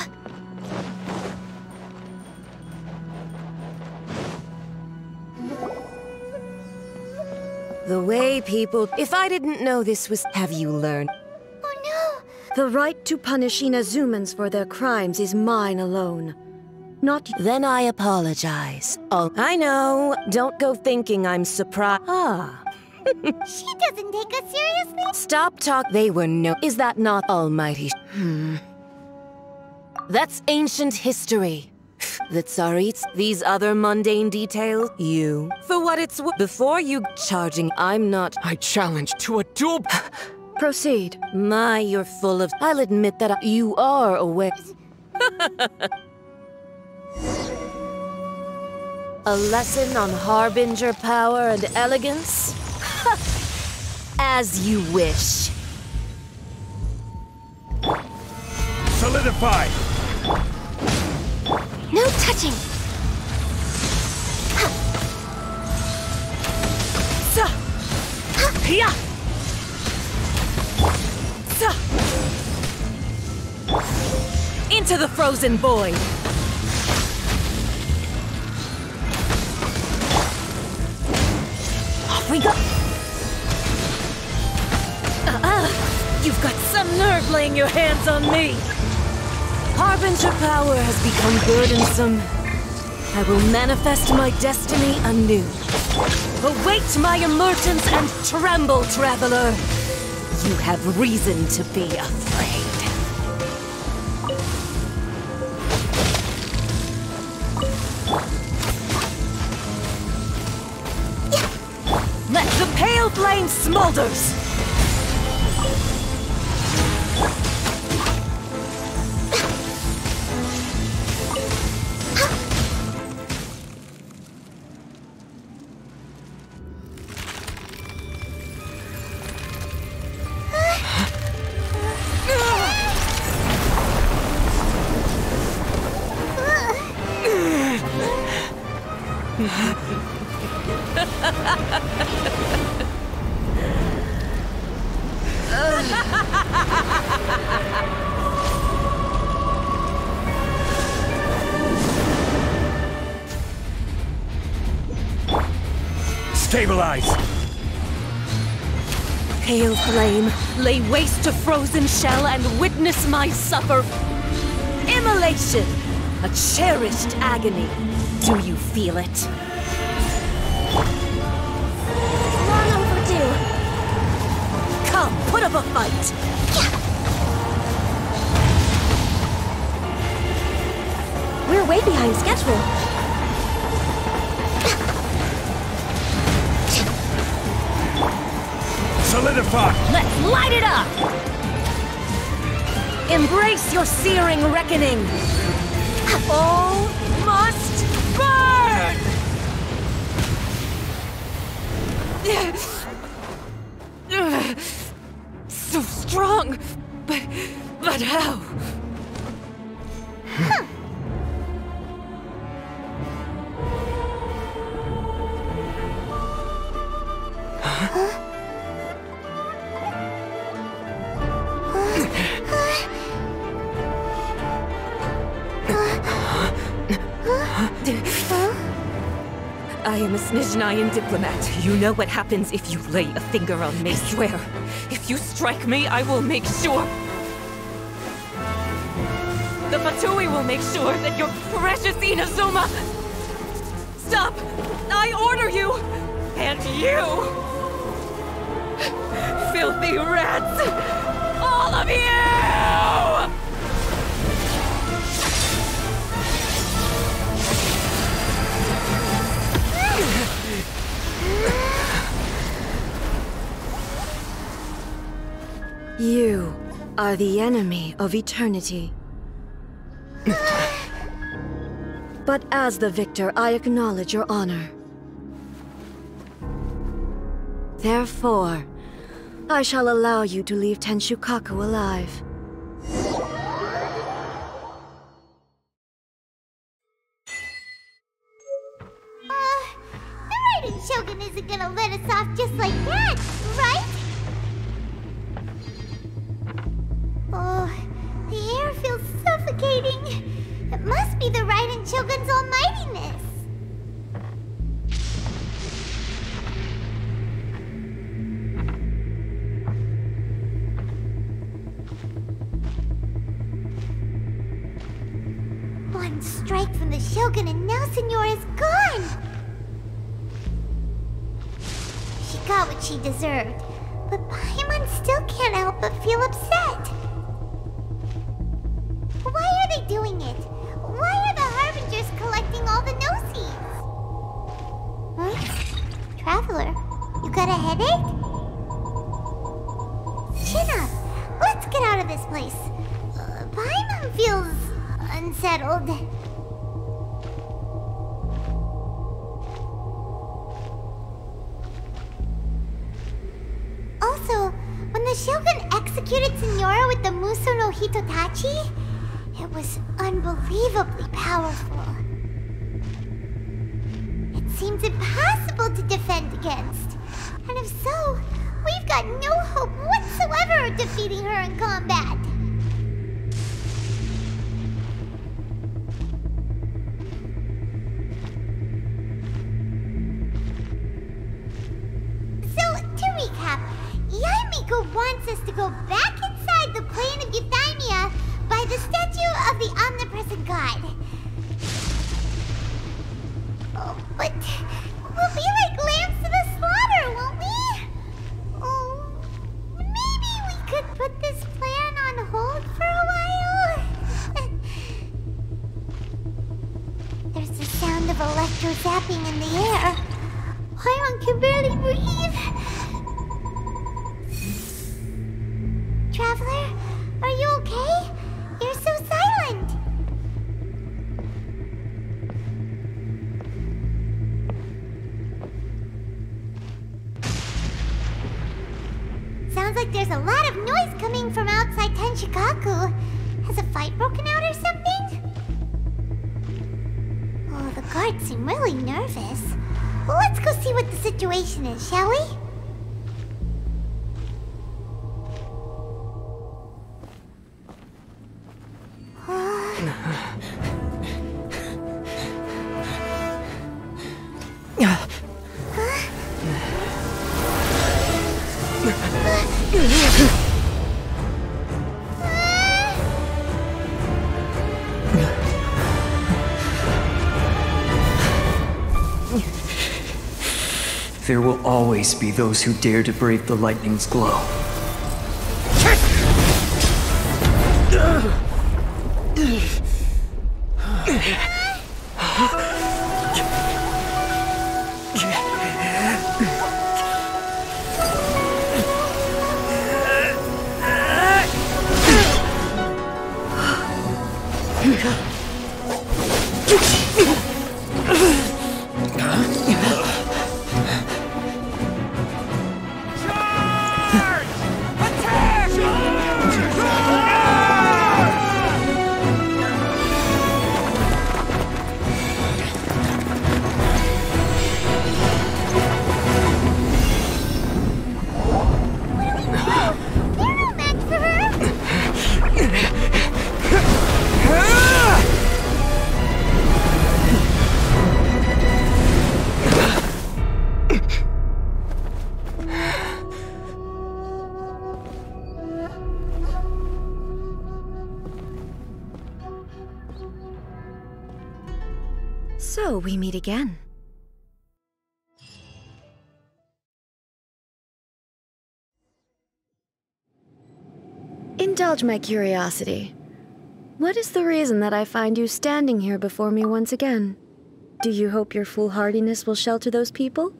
The way people... If I didn't know this was... Have you learned? Oh no! The right to punish Inazumans for their crimes is mine alone. Not... Then I apologize. Oh, I know. Don't go thinking I'm surprised. Ah. She doesn't take us seriously? Stop talk. They were no... Is that not almighty? That's ancient history. The Tsarit's, these other mundane details, you. For what it's worth, before you charging, I'm not... I challenge to a duel... Proceed. My, you're full of... I'll admit that you are aware... A lesson on Harbinger power and elegance? As you wish. Solidify! No touching! Into the frozen void! Off we go! You've got some nerve laying your hands on me! Harbinger power has become burdensome. I will manifest my destiny anew. Await my emergence and tremble, traveler! You have reason to be afraid. Let the pale flame smolders! Stabilize! Pale flame, lay waste to frozen shell and witness my suffer. Immolation! A cherished agony. Do you feel it? Long overdue. Come, put up a fight! We're way behind schedule. Solidify! Let's light it up! Embrace your searing reckoning! All must So strong, but how? Huh. I am a Snezhnayan diplomat. You know what happens if you lay a finger on me. I swear, if you strike me, I will make sure... The Fatui will make sure that your precious Inazuma... Stop! I order you! And you! Filthy rats! All of you! You are the enemy of eternity. But as the victor, I acknowledge your honor. Therefore, I shall allow you to leave Tenshukaku alive. The Raiden Shogun isn't gonna let us off just like that, right? Oh, the air feels suffocating. It must be the Raiden Shogun's almightiness. One strike from the Shogun and now Senor is gone! She got what she deserved, but Paimon still can't help but feel upset. Why are they doing it? Why are the Harbingers collecting all the no-seeds? Huh? Traveler, you got a headache? Chin up! Let's get out of this place. Paimon feels... unsettled. Also, when the Shogun executed Senora with the Musou no Hitotachi, it was unbelievably powerful. It seems impossible to defend against. And if so, we've got no hope whatsoever of defeating her in combat. Wants us to go back inside the plane of Euthymia by the statue of the Omnipresent God. Oh, but we'll be like lambs to the slaughter, won't we? Oh, maybe we could put this plan on hold for a while? There's the sound of electro-zapping in the air. Paimon can barely breathe. Traveler, are you okay? You're so silent. Sounds like there's a lot of noise coming from outside Tenshukaku. Has a fight broken out or something? Oh, the guards seem really nervous. Well, let's go see what the situation is, shall we? There will always be those who dare to brave the lightning's glow. So we meet again. Indulge my curiosity. What is the reason that I find you standing here before me once again? Do you hope your foolhardiness will shelter those people?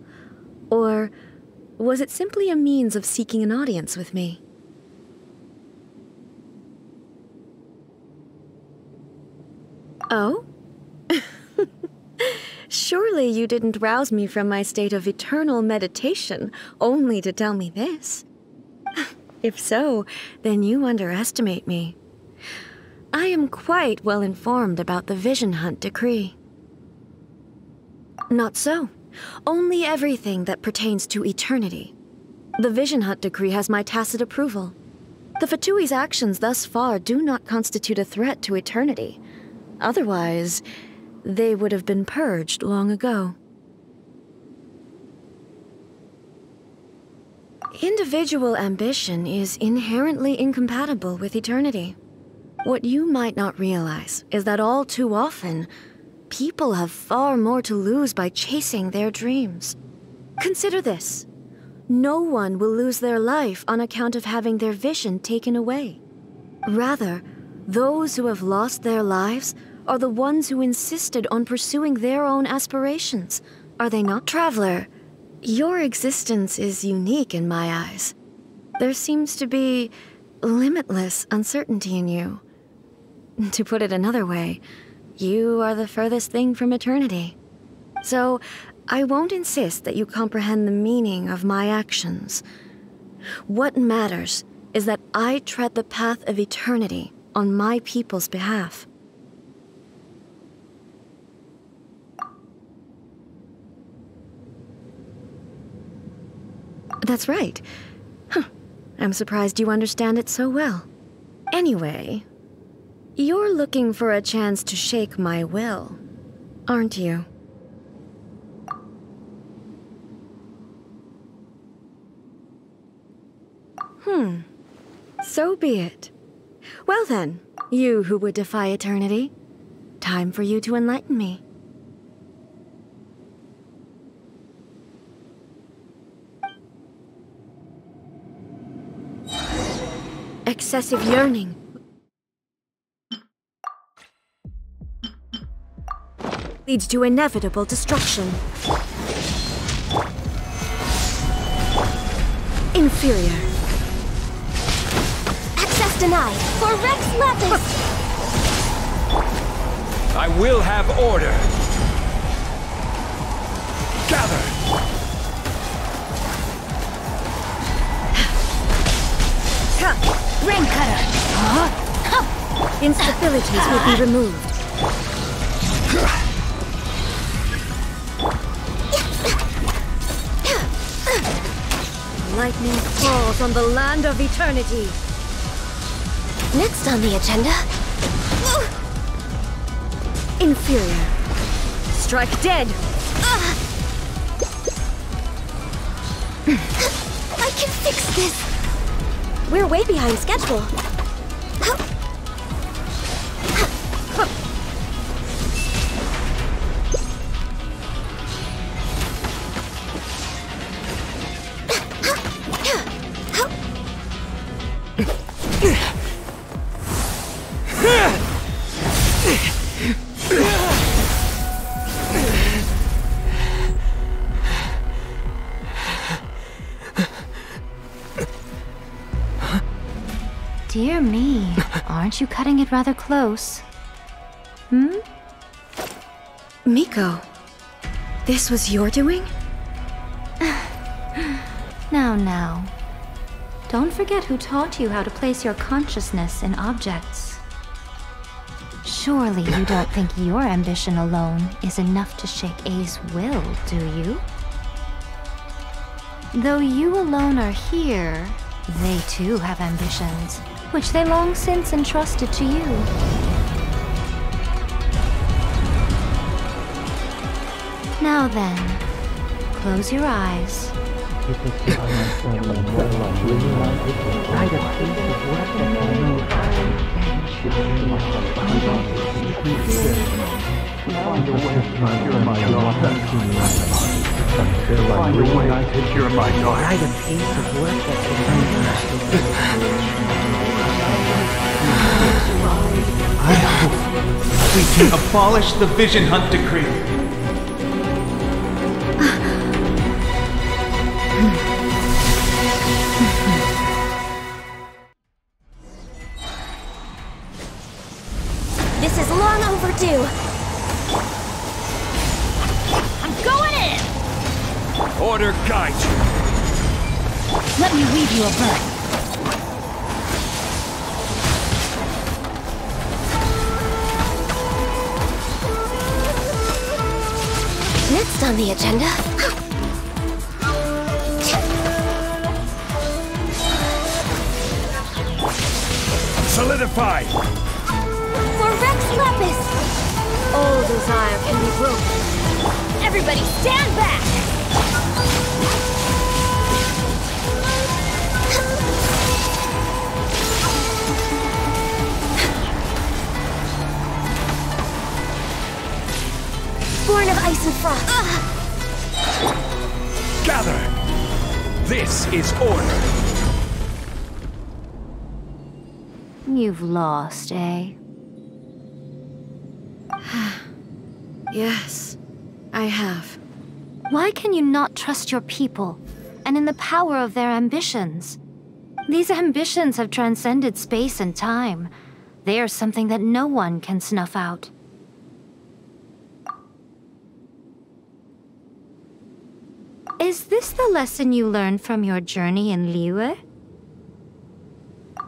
Or was it simply a means of seeking an audience with me? Oh? Surely you didn't rouse me from my state of eternal meditation only to tell me this. If so, then you underestimate me. I am quite well informed about the Vision Hunt decree. Not so. Only everything that pertains to eternity. The Vision Hunt decree has my tacit approval. The Fatui's actions thus far do not constitute a threat to eternity. Otherwise, they would have been purged long ago. Individual ambition is inherently incompatible with eternity. What you might not realize is that all too often, people have far more to lose by chasing their dreams. Consider this. No one will lose their life on account of having their vision taken away. Rather, those who have lost their lives are the ones who insisted on pursuing their own aspirations. Are they not? Traveler, your existence is unique in my eyes. There seems to be limitless uncertainty in you. To put it another way, you are the furthest thing from eternity. So, I won't insist that you comprehend the meaning of my actions. What matters is that I tread the path of eternity on my people's behalf. That's right. I'm surprised you understand it so well. Anyway, you're looking for a chance to shake my will, aren't you? So be it. Well then, you who would defy eternity, time for you to enlighten me. Excessive yearning leads to inevitable destruction. Inferior. Access denied for Rex Lapis! I will have order. Gather! Rain Cutter! Instabilities will be removed. Lightning falls on the land of eternity. Next on the agenda... Inferior. Strike dead! I can fix this! We're way behind schedule. Dear me, aren't you cutting it rather close? Miko, this was your doing? Now. Don't forget who taught you how to place your consciousness in objects. Surely you don't think your ambition alone is enough to shake A's will, do you? Though you alone are here, they too have ambitions, which they long since entrusted to you. Now then, close your eyes. find a way to secure my daughter. Until I reunite and secure my daughter. Write a piece of work that I hope we can abolish the Vision Hunt Decree. This is long overdue. I'm going in! Order guide you. Let me weave you a berth. Next on the agenda. Solidify! For Rex Lapis! All desire can be broken. Everybody stand back! Born of ice and frost. Gather! This is order. You've lost, eh? Yes, I have. Why can you not trust your people, and in the power of their ambitions? These ambitions have transcended space and time. They are something that no one can snuff out. Is this the lesson you learned from your journey in Liyue?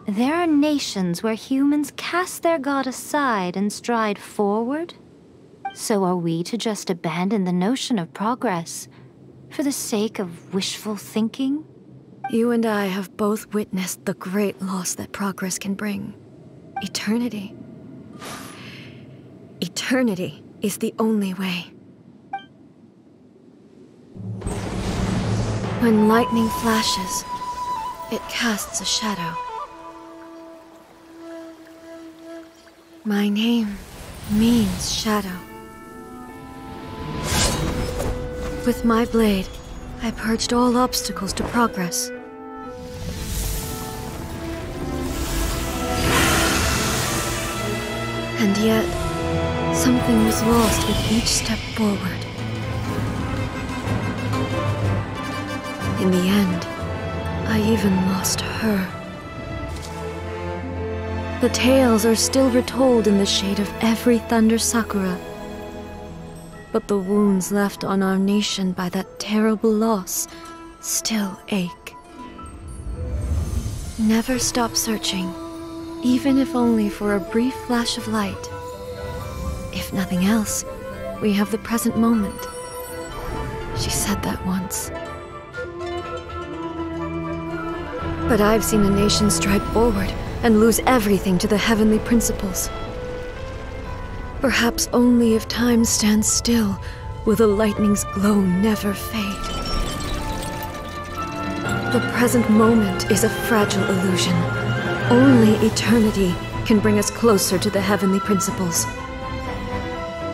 There are nations where humans cast their god aside and stride forward. So are we to just abandon the notion of progress for the sake of wishful thinking? You and I have both witnessed the great loss that progress can bring. Eternity. Eternity is the only way. When lightning flashes, it casts a shadow. My name means shadow. With my blade, I purged all obstacles to progress. And yet, something was lost with each step forward. In the end, I even lost her. The tales are still retold in the shade of every Thunder Sakura. But the wounds left on our nation by that terrible loss still ache. Never stop searching, even if only for a brief flash of light. If nothing else, we have the present moment. She said that once. But I've seen a nation stride forward and lose everything to the heavenly principles. Perhaps only if time stands still will the lightning's glow never fade. The present moment is a fragile illusion. Only eternity can bring us closer to the heavenly principles.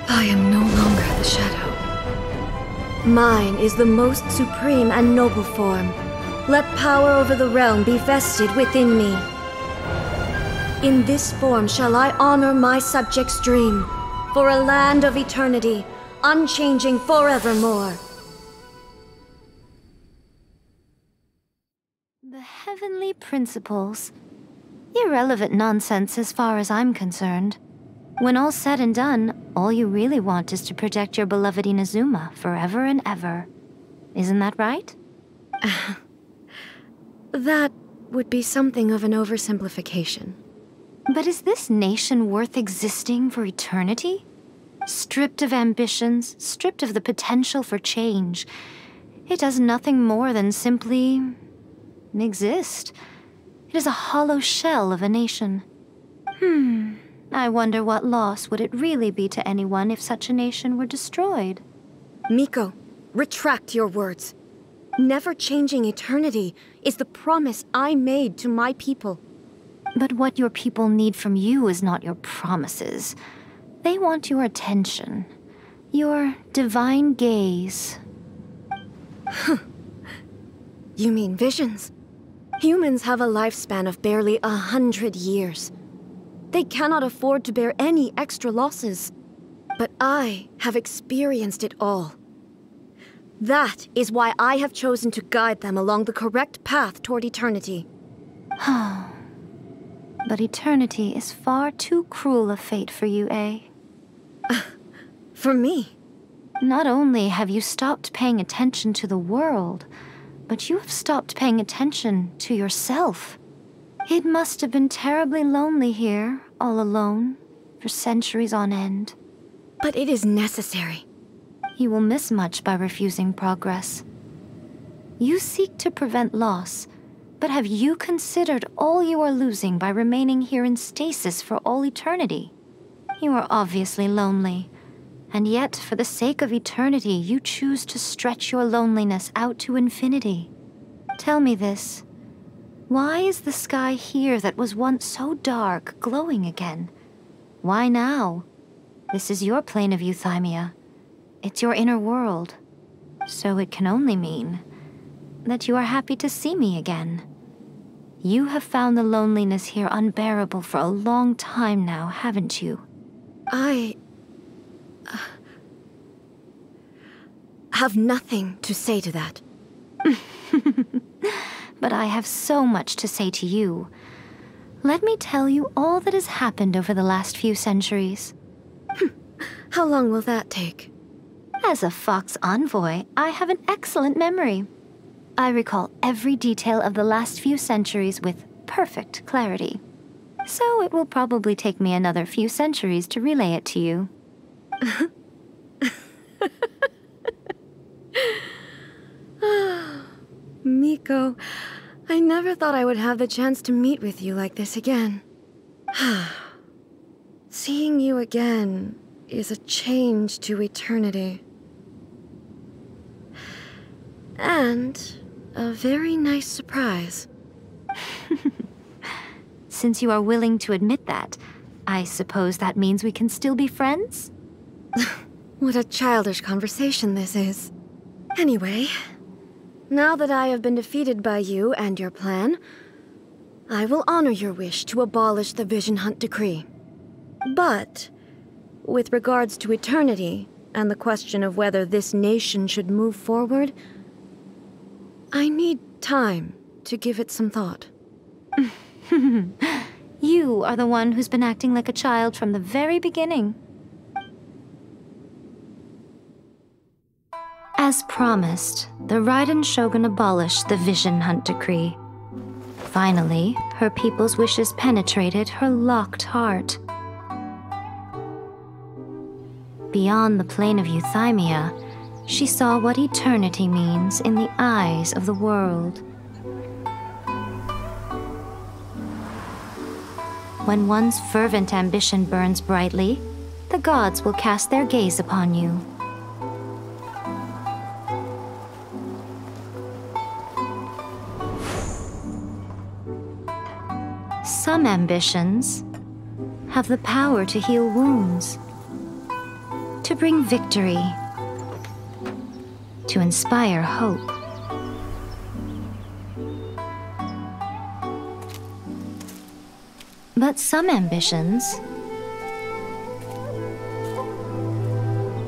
I am no longer the shadow. Mine is the most supreme and noble form. Let power over the realm be vested within me. In this form shall I honor my subjects' dream, for a land of eternity, unchanging forevermore. The heavenly principles. Irrelevant nonsense as far as I'm concerned. When all's said and done, all you really want is to protect your beloved Inazuma forever and ever. Isn't that right? That would be something of an oversimplification. But is this nation worth existing for eternity? Stripped of ambitions, stripped of the potential for change, it does nothing more than simply exist. It is a hollow shell of a nation. I wonder what loss would it really be to anyone if such a nation were destroyed? Miko, retract your words. Never changing eternity is the promise I made to my people. But what your people need from you is not your promises. They want your attention. Your divine gaze. You mean visions? Humans have a lifespan of barely 100 years. They cannot afford to bear any extra losses. But I have experienced it all. That is why I have chosen to guide them along the correct path toward eternity. But eternity is far too cruel a fate for you, eh? For me? Not only have you stopped paying attention to the world, but you have stopped paying attention to yourself. It must have been terribly lonely here, all alone, for centuries on end. But it is necessary. You will miss much by refusing progress. You seek to prevent loss, but have you considered all you are losing by remaining here in stasis for all eternity? You are obviously lonely, and yet for the sake of eternity you choose to stretch your loneliness out to infinity. Tell me this. Why is the sky here that was once so dark glowing again? Why now? This is your plane of euthymia. It's your inner world. So it can only mean that you are happy to see me again. You have found the loneliness here unbearable for a long time now, haven't you? I have nothing to say to that. But I have so much to say to you. Let me tell you all that has happened over the last few centuries. How long will that take? As a Fox envoy, I have an excellent memory. I recall every detail of the last few centuries with perfect clarity. So it will probably take me another few centuries to relay it to you. Miko, I never thought I would have the chance to meet with you like this again. Seeing you again is a change to eternity. And a very nice surprise. Since you are willing to admit that, I suppose that means we can still be friends? What a childish conversation this is. Anyway, now that I have been defeated by you and your plan, I will honor your wish to abolish the Vision Hunt Decree. But, with regards to eternity, and the question of whether this nation should move forward, I need time to give it some thought. You are the one who's been acting like a child from the very beginning. As promised, the Raiden Shogun abolished the Vision Hunt Decree. Finally, her people's wishes penetrated her locked heart. Beyond the plane of euthymia, she saw what eternity means in the eyes of the world. When one's fervent ambition burns brightly, the gods will cast their gaze upon you. Some ambitions have the power to heal wounds, to bring victory, to inspire hope. But some ambitions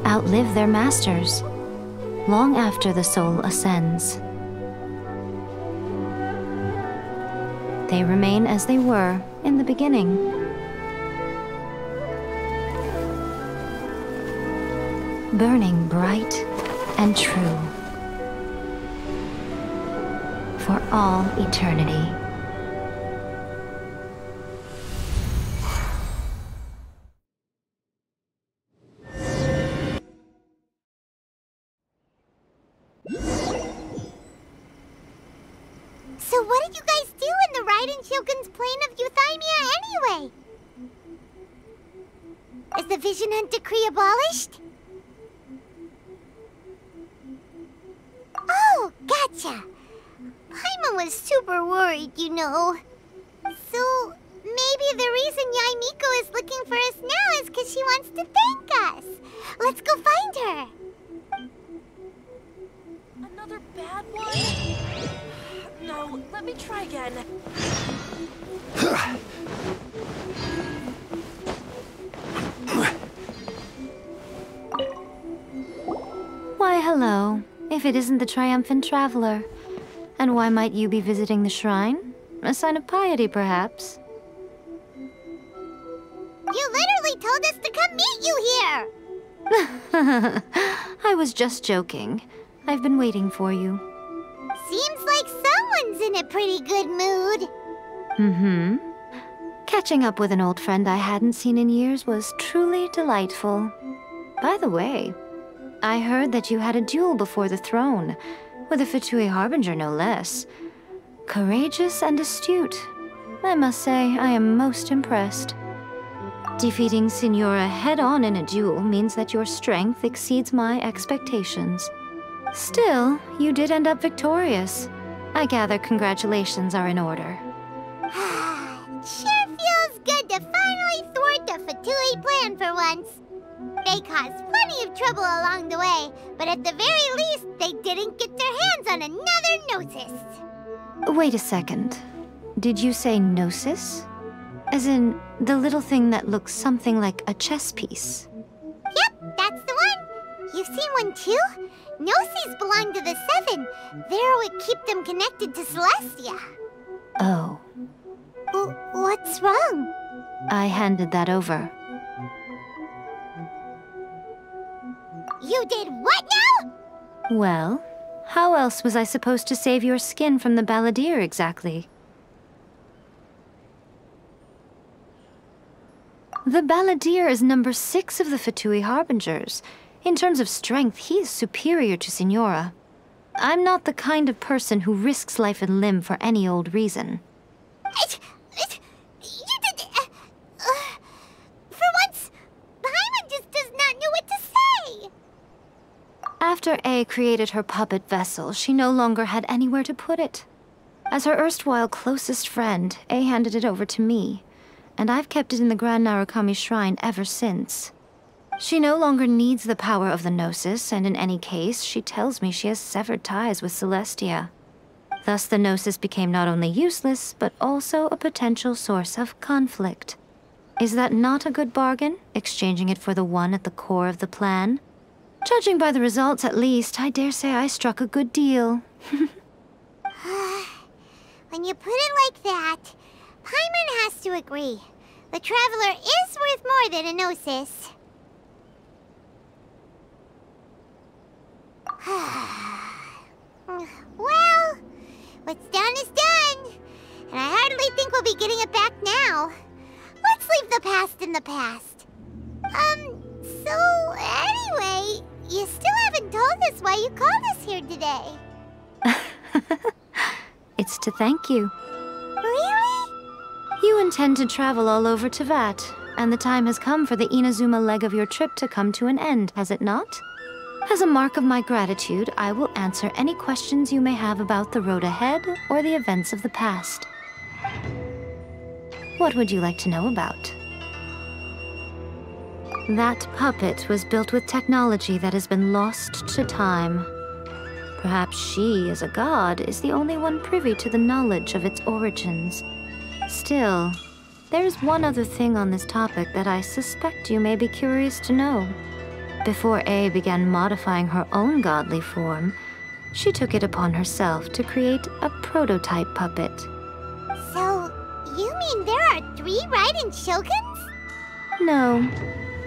outlive their masters long after the soul ascends. They remain as they were in the beginning. Burning bright and true for all eternity. So what did you guys do in the Raiden Shogun's plane of euthymia anyway? Is the Vision Hunt Decree abolished? Oh, gotcha. Paimon was super worried, you know. So, Maybe the reason Yae Miko is looking for us now is because she wants to thank us. Let's go find her. Another bad one? No, let me try again. Why, hello. If it isn't the triumphant traveler. And why might you be visiting the shrine? A sign of piety, perhaps? You literally told us to come meet you here! I was just joking. I've been waiting for you. Seems like someone's in a pretty good mood. Mm-hmm. Catching up with an old friend I hadn't seen in years was truly delightful. By the way, I heard that you had a duel before the throne, with a Fatui Harbinger no less. Courageous and astute. I must say, I am most impressed. Defeating Signora head-on in a duel means that your strength exceeds my expectations. Still, you did end up victorious. I gather congratulations are in order. Sure feels good to finally thwart the Fatui plan for once. They caused plenty of trouble along the way, but at the very least, they didn't get their hands on another Gnosis. Wait a second. Did you say Gnosis? As in, the little thing that looks something like a chess piece? Yep, that's the one. You've seen one too? Gnosis belong to the Seven. They're what keep them connected to Celestia. Oh. What's wrong? I handed that over. You did what now? Well, how else was I supposed to save your skin from the Balladeer exactly? The Balladeer is number 6 of the Fatui Harbingers. In terms of strength, he is superior to Signora. I'm not the kind of person who risks life and limb for any old reason. You did... for once, Paimon just does not know what to say. After A created her puppet vessel, she no longer had anywhere to put it. As her erstwhile closest friend, A handed it over to me, and I've kept it in the Grand Narukami Shrine ever since. She no longer needs the power of the Gnosis, and in any case, she tells me she has severed ties with Celestia. Thus the Gnosis became not only useless, but also a potential source of conflict. Is that not a good bargain, exchanging it for the one at the core of the plan? Judging by the results, at least, I dare say I struck a good deal. When you put it like that, Paimon has to agree. The Traveler is worth more than a Gnosis. Well, what's done is done. And I hardly think we'll be getting it back now. Let's leave the past in the past. So anyway, you still haven't told us why you called us here today. It's to thank you. Really? You intend to travel all over Teyvat, and the time has come for the Inazuma leg of your trip to come to an end, has it not? As a mark of my gratitude, I will answer any questions you may have about the road ahead or the events of the past. What would you like to know about? That puppet was built with technology that has been lost to time. Perhaps she, as a god, is the only one privy to the knowledge of its origins. Still, there's one other thing on this topic that I suspect you may be curious to know. Before A began modifying her own godly form, she took it upon herself to create a prototype puppet. So, you mean there are 3 Raiden Shoguns? No.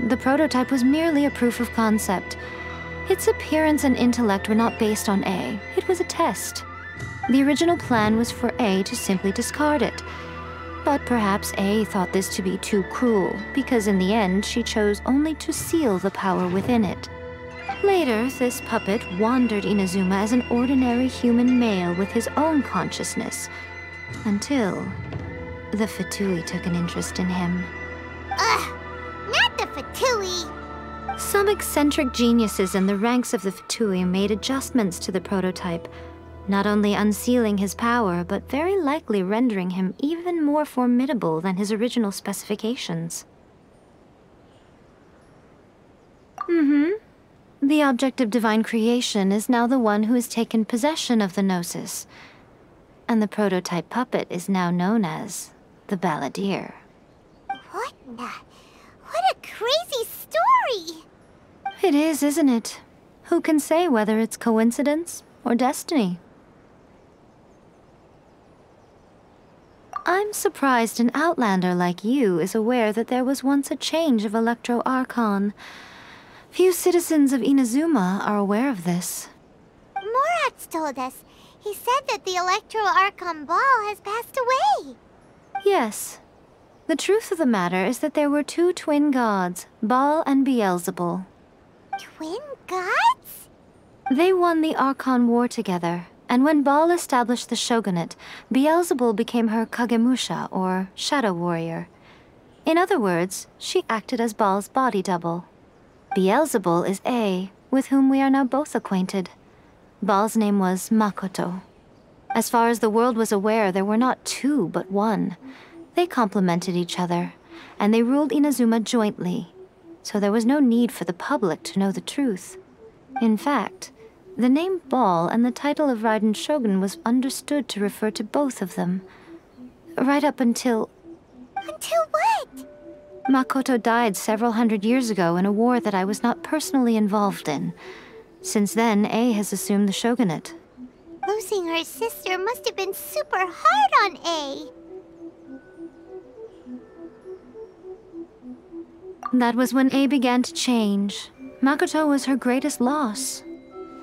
The prototype was merely a proof of concept. Its appearance and intellect were not based on A. It was a test. The original plan was for A to simply discard it. But perhaps A thought this to be too cruel, because in the end she chose only to seal the power within it. Later, this puppet wandered Inazuma as an ordinary human male with his own consciousness, until the Fatui took an interest in him. Ugh! Not the Fatui! Some eccentric geniuses in the ranks of the Fatui made adjustments to the prototype, not only unsealing his power, but very likely rendering him even more formidable than his original specifications. The object of divine creation is now the one who has taken possession of the Gnosis, and the prototype puppet is now known as the Balladeer. What a crazy story! It is, isn't it? Who can say whether it's coincidence or destiny? I'm surprised an outlander like you is aware that there was once a change of Electro Archon. Few citizens of Inazuma are aware of this. Morat's told us. He said that the Electro Archon Baal has passed away. Yes. The truth of the matter is that there were two twin gods, Baal and Beelzebul. Twin gods? They won the Archon War together, and when Baal established the shogunate, Beelzebul became her Kagemusha, or shadow warrior. In other words, she acted as Baal's body double. Beelzebul is A, with whom we are now both acquainted. Baal's name was Makoto. As far as the world was aware, there were not two, but one. They complemented each other, and they ruled Inazuma jointly, so there was no need for the public to know the truth. In fact, the name Baal and the title of Raiden Shogun was understood to refer to both of them. Right up until... Until what? Makoto died several hundred years ago in a war that I was not personally involved in. Since then, A has assumed the shogunate. Losing her sister must have been super hard on A. That was when A began to change. Makoto was her greatest loss.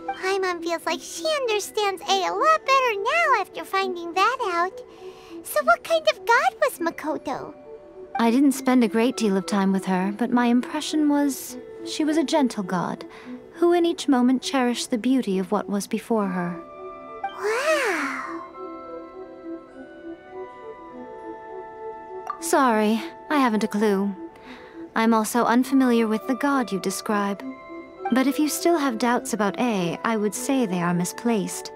Paimon feels like she understands A lot better now after finding that out. So what kind of god was Makoto? I didn't spend a great deal of time with her, but my impression was she was a gentle god, who in each moment cherished the beauty of what was before her. Wow! Sorry, I haven't a clue. I'm also unfamiliar with the god you describe. But if you still have doubts about A, I would say they are misplaced.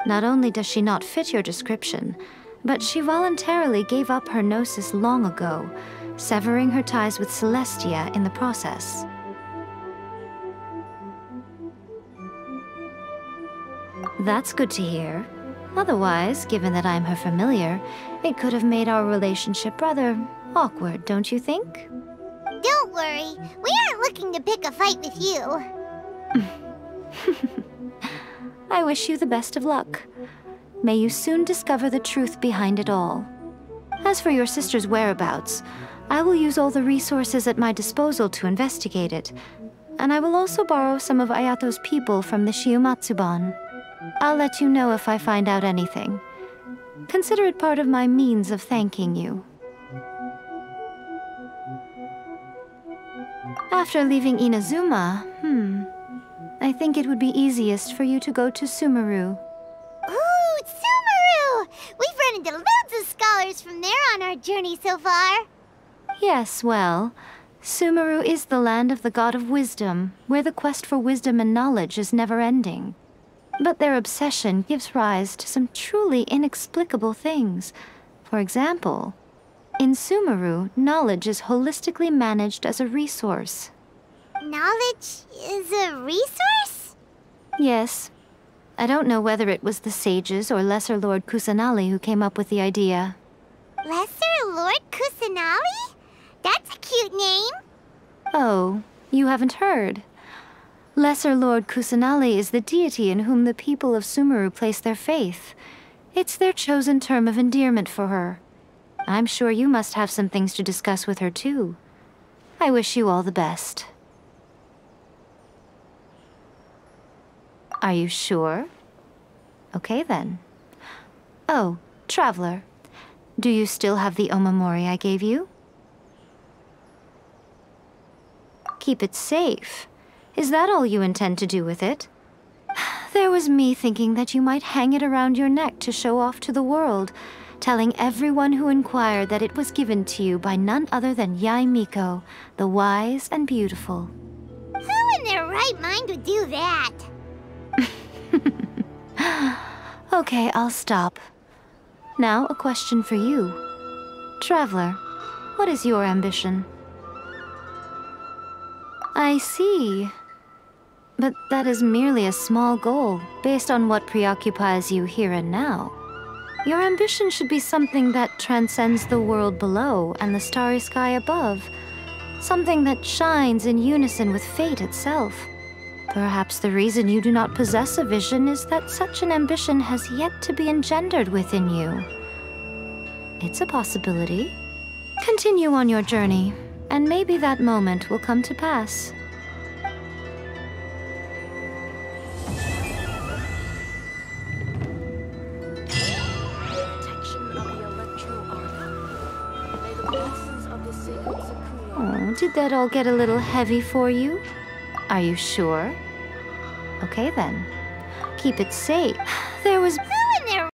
Not only does she not fit your description, but she voluntarily gave up her gnosis long ago, severing her ties with Celestia in the process. That's good to hear. Otherwise, given that I'm her familiar, it could have made our relationship rather awkward, don't you think? Don't worry, we aren't looking to pick a fight with you. I wish you the best of luck. May you soon discover the truth behind it all. As for your sister's whereabouts, I will use all the resources at my disposal to investigate it, and I will also borrow some of Ayato's people from the Shiumatsuban. I'll let you know if I find out anything. Consider it part of my means of thanking you. After leaving Inazuma, I think it would be easiest for you to go to Sumeru. Ooh, Sumeru! We've run into loads of scholars from there on our journey so far. Yes, well, Sumeru is the land of the god of wisdom, where the quest for wisdom and knowledge is never-ending. But their obsession gives rise to some truly inexplicable things. For example, in Sumeru, knowledge is holistically managed as a resource. Knowledge is a resource? Yes. I don't know whether it was the sages or Lesser Lord Kusanali who came up with the idea. Lesser Lord Kusanali? That's a cute name. Oh, you haven't heard. Lesser Lord Kusanali is the deity in whom the people of Sumeru place their faith. It's their chosen term of endearment for her. I'm sure you must have some things to discuss with her too. I wish you all the best. Are you sure? Okay then. Oh, Traveler. Do you still have the Omamori I gave you? Keep it safe. Is that all you intend to do with it? There was me thinking that you might hang it around your neck to show off to the world, telling everyone who inquired that it was given to you by none other than Yae Miko, the wise and beautiful. Who in their right mind would do that? Okay, I'll stop. Now, a question for you. Traveler, what is your ambition? I see. But that is merely a small goal, based on what preoccupies you here and now. Your ambition should be something that transcends the world below and the starry sky above. Something that shines in unison with fate itself. Perhaps the reason you do not possess a vision is that such an ambition has yet to be engendered within you. It's a possibility. Continue on your journey, and maybe that moment will come to pass. Oh, did that all get a little heavy for you? Are you sure? Okay then. Keep it safe. There was...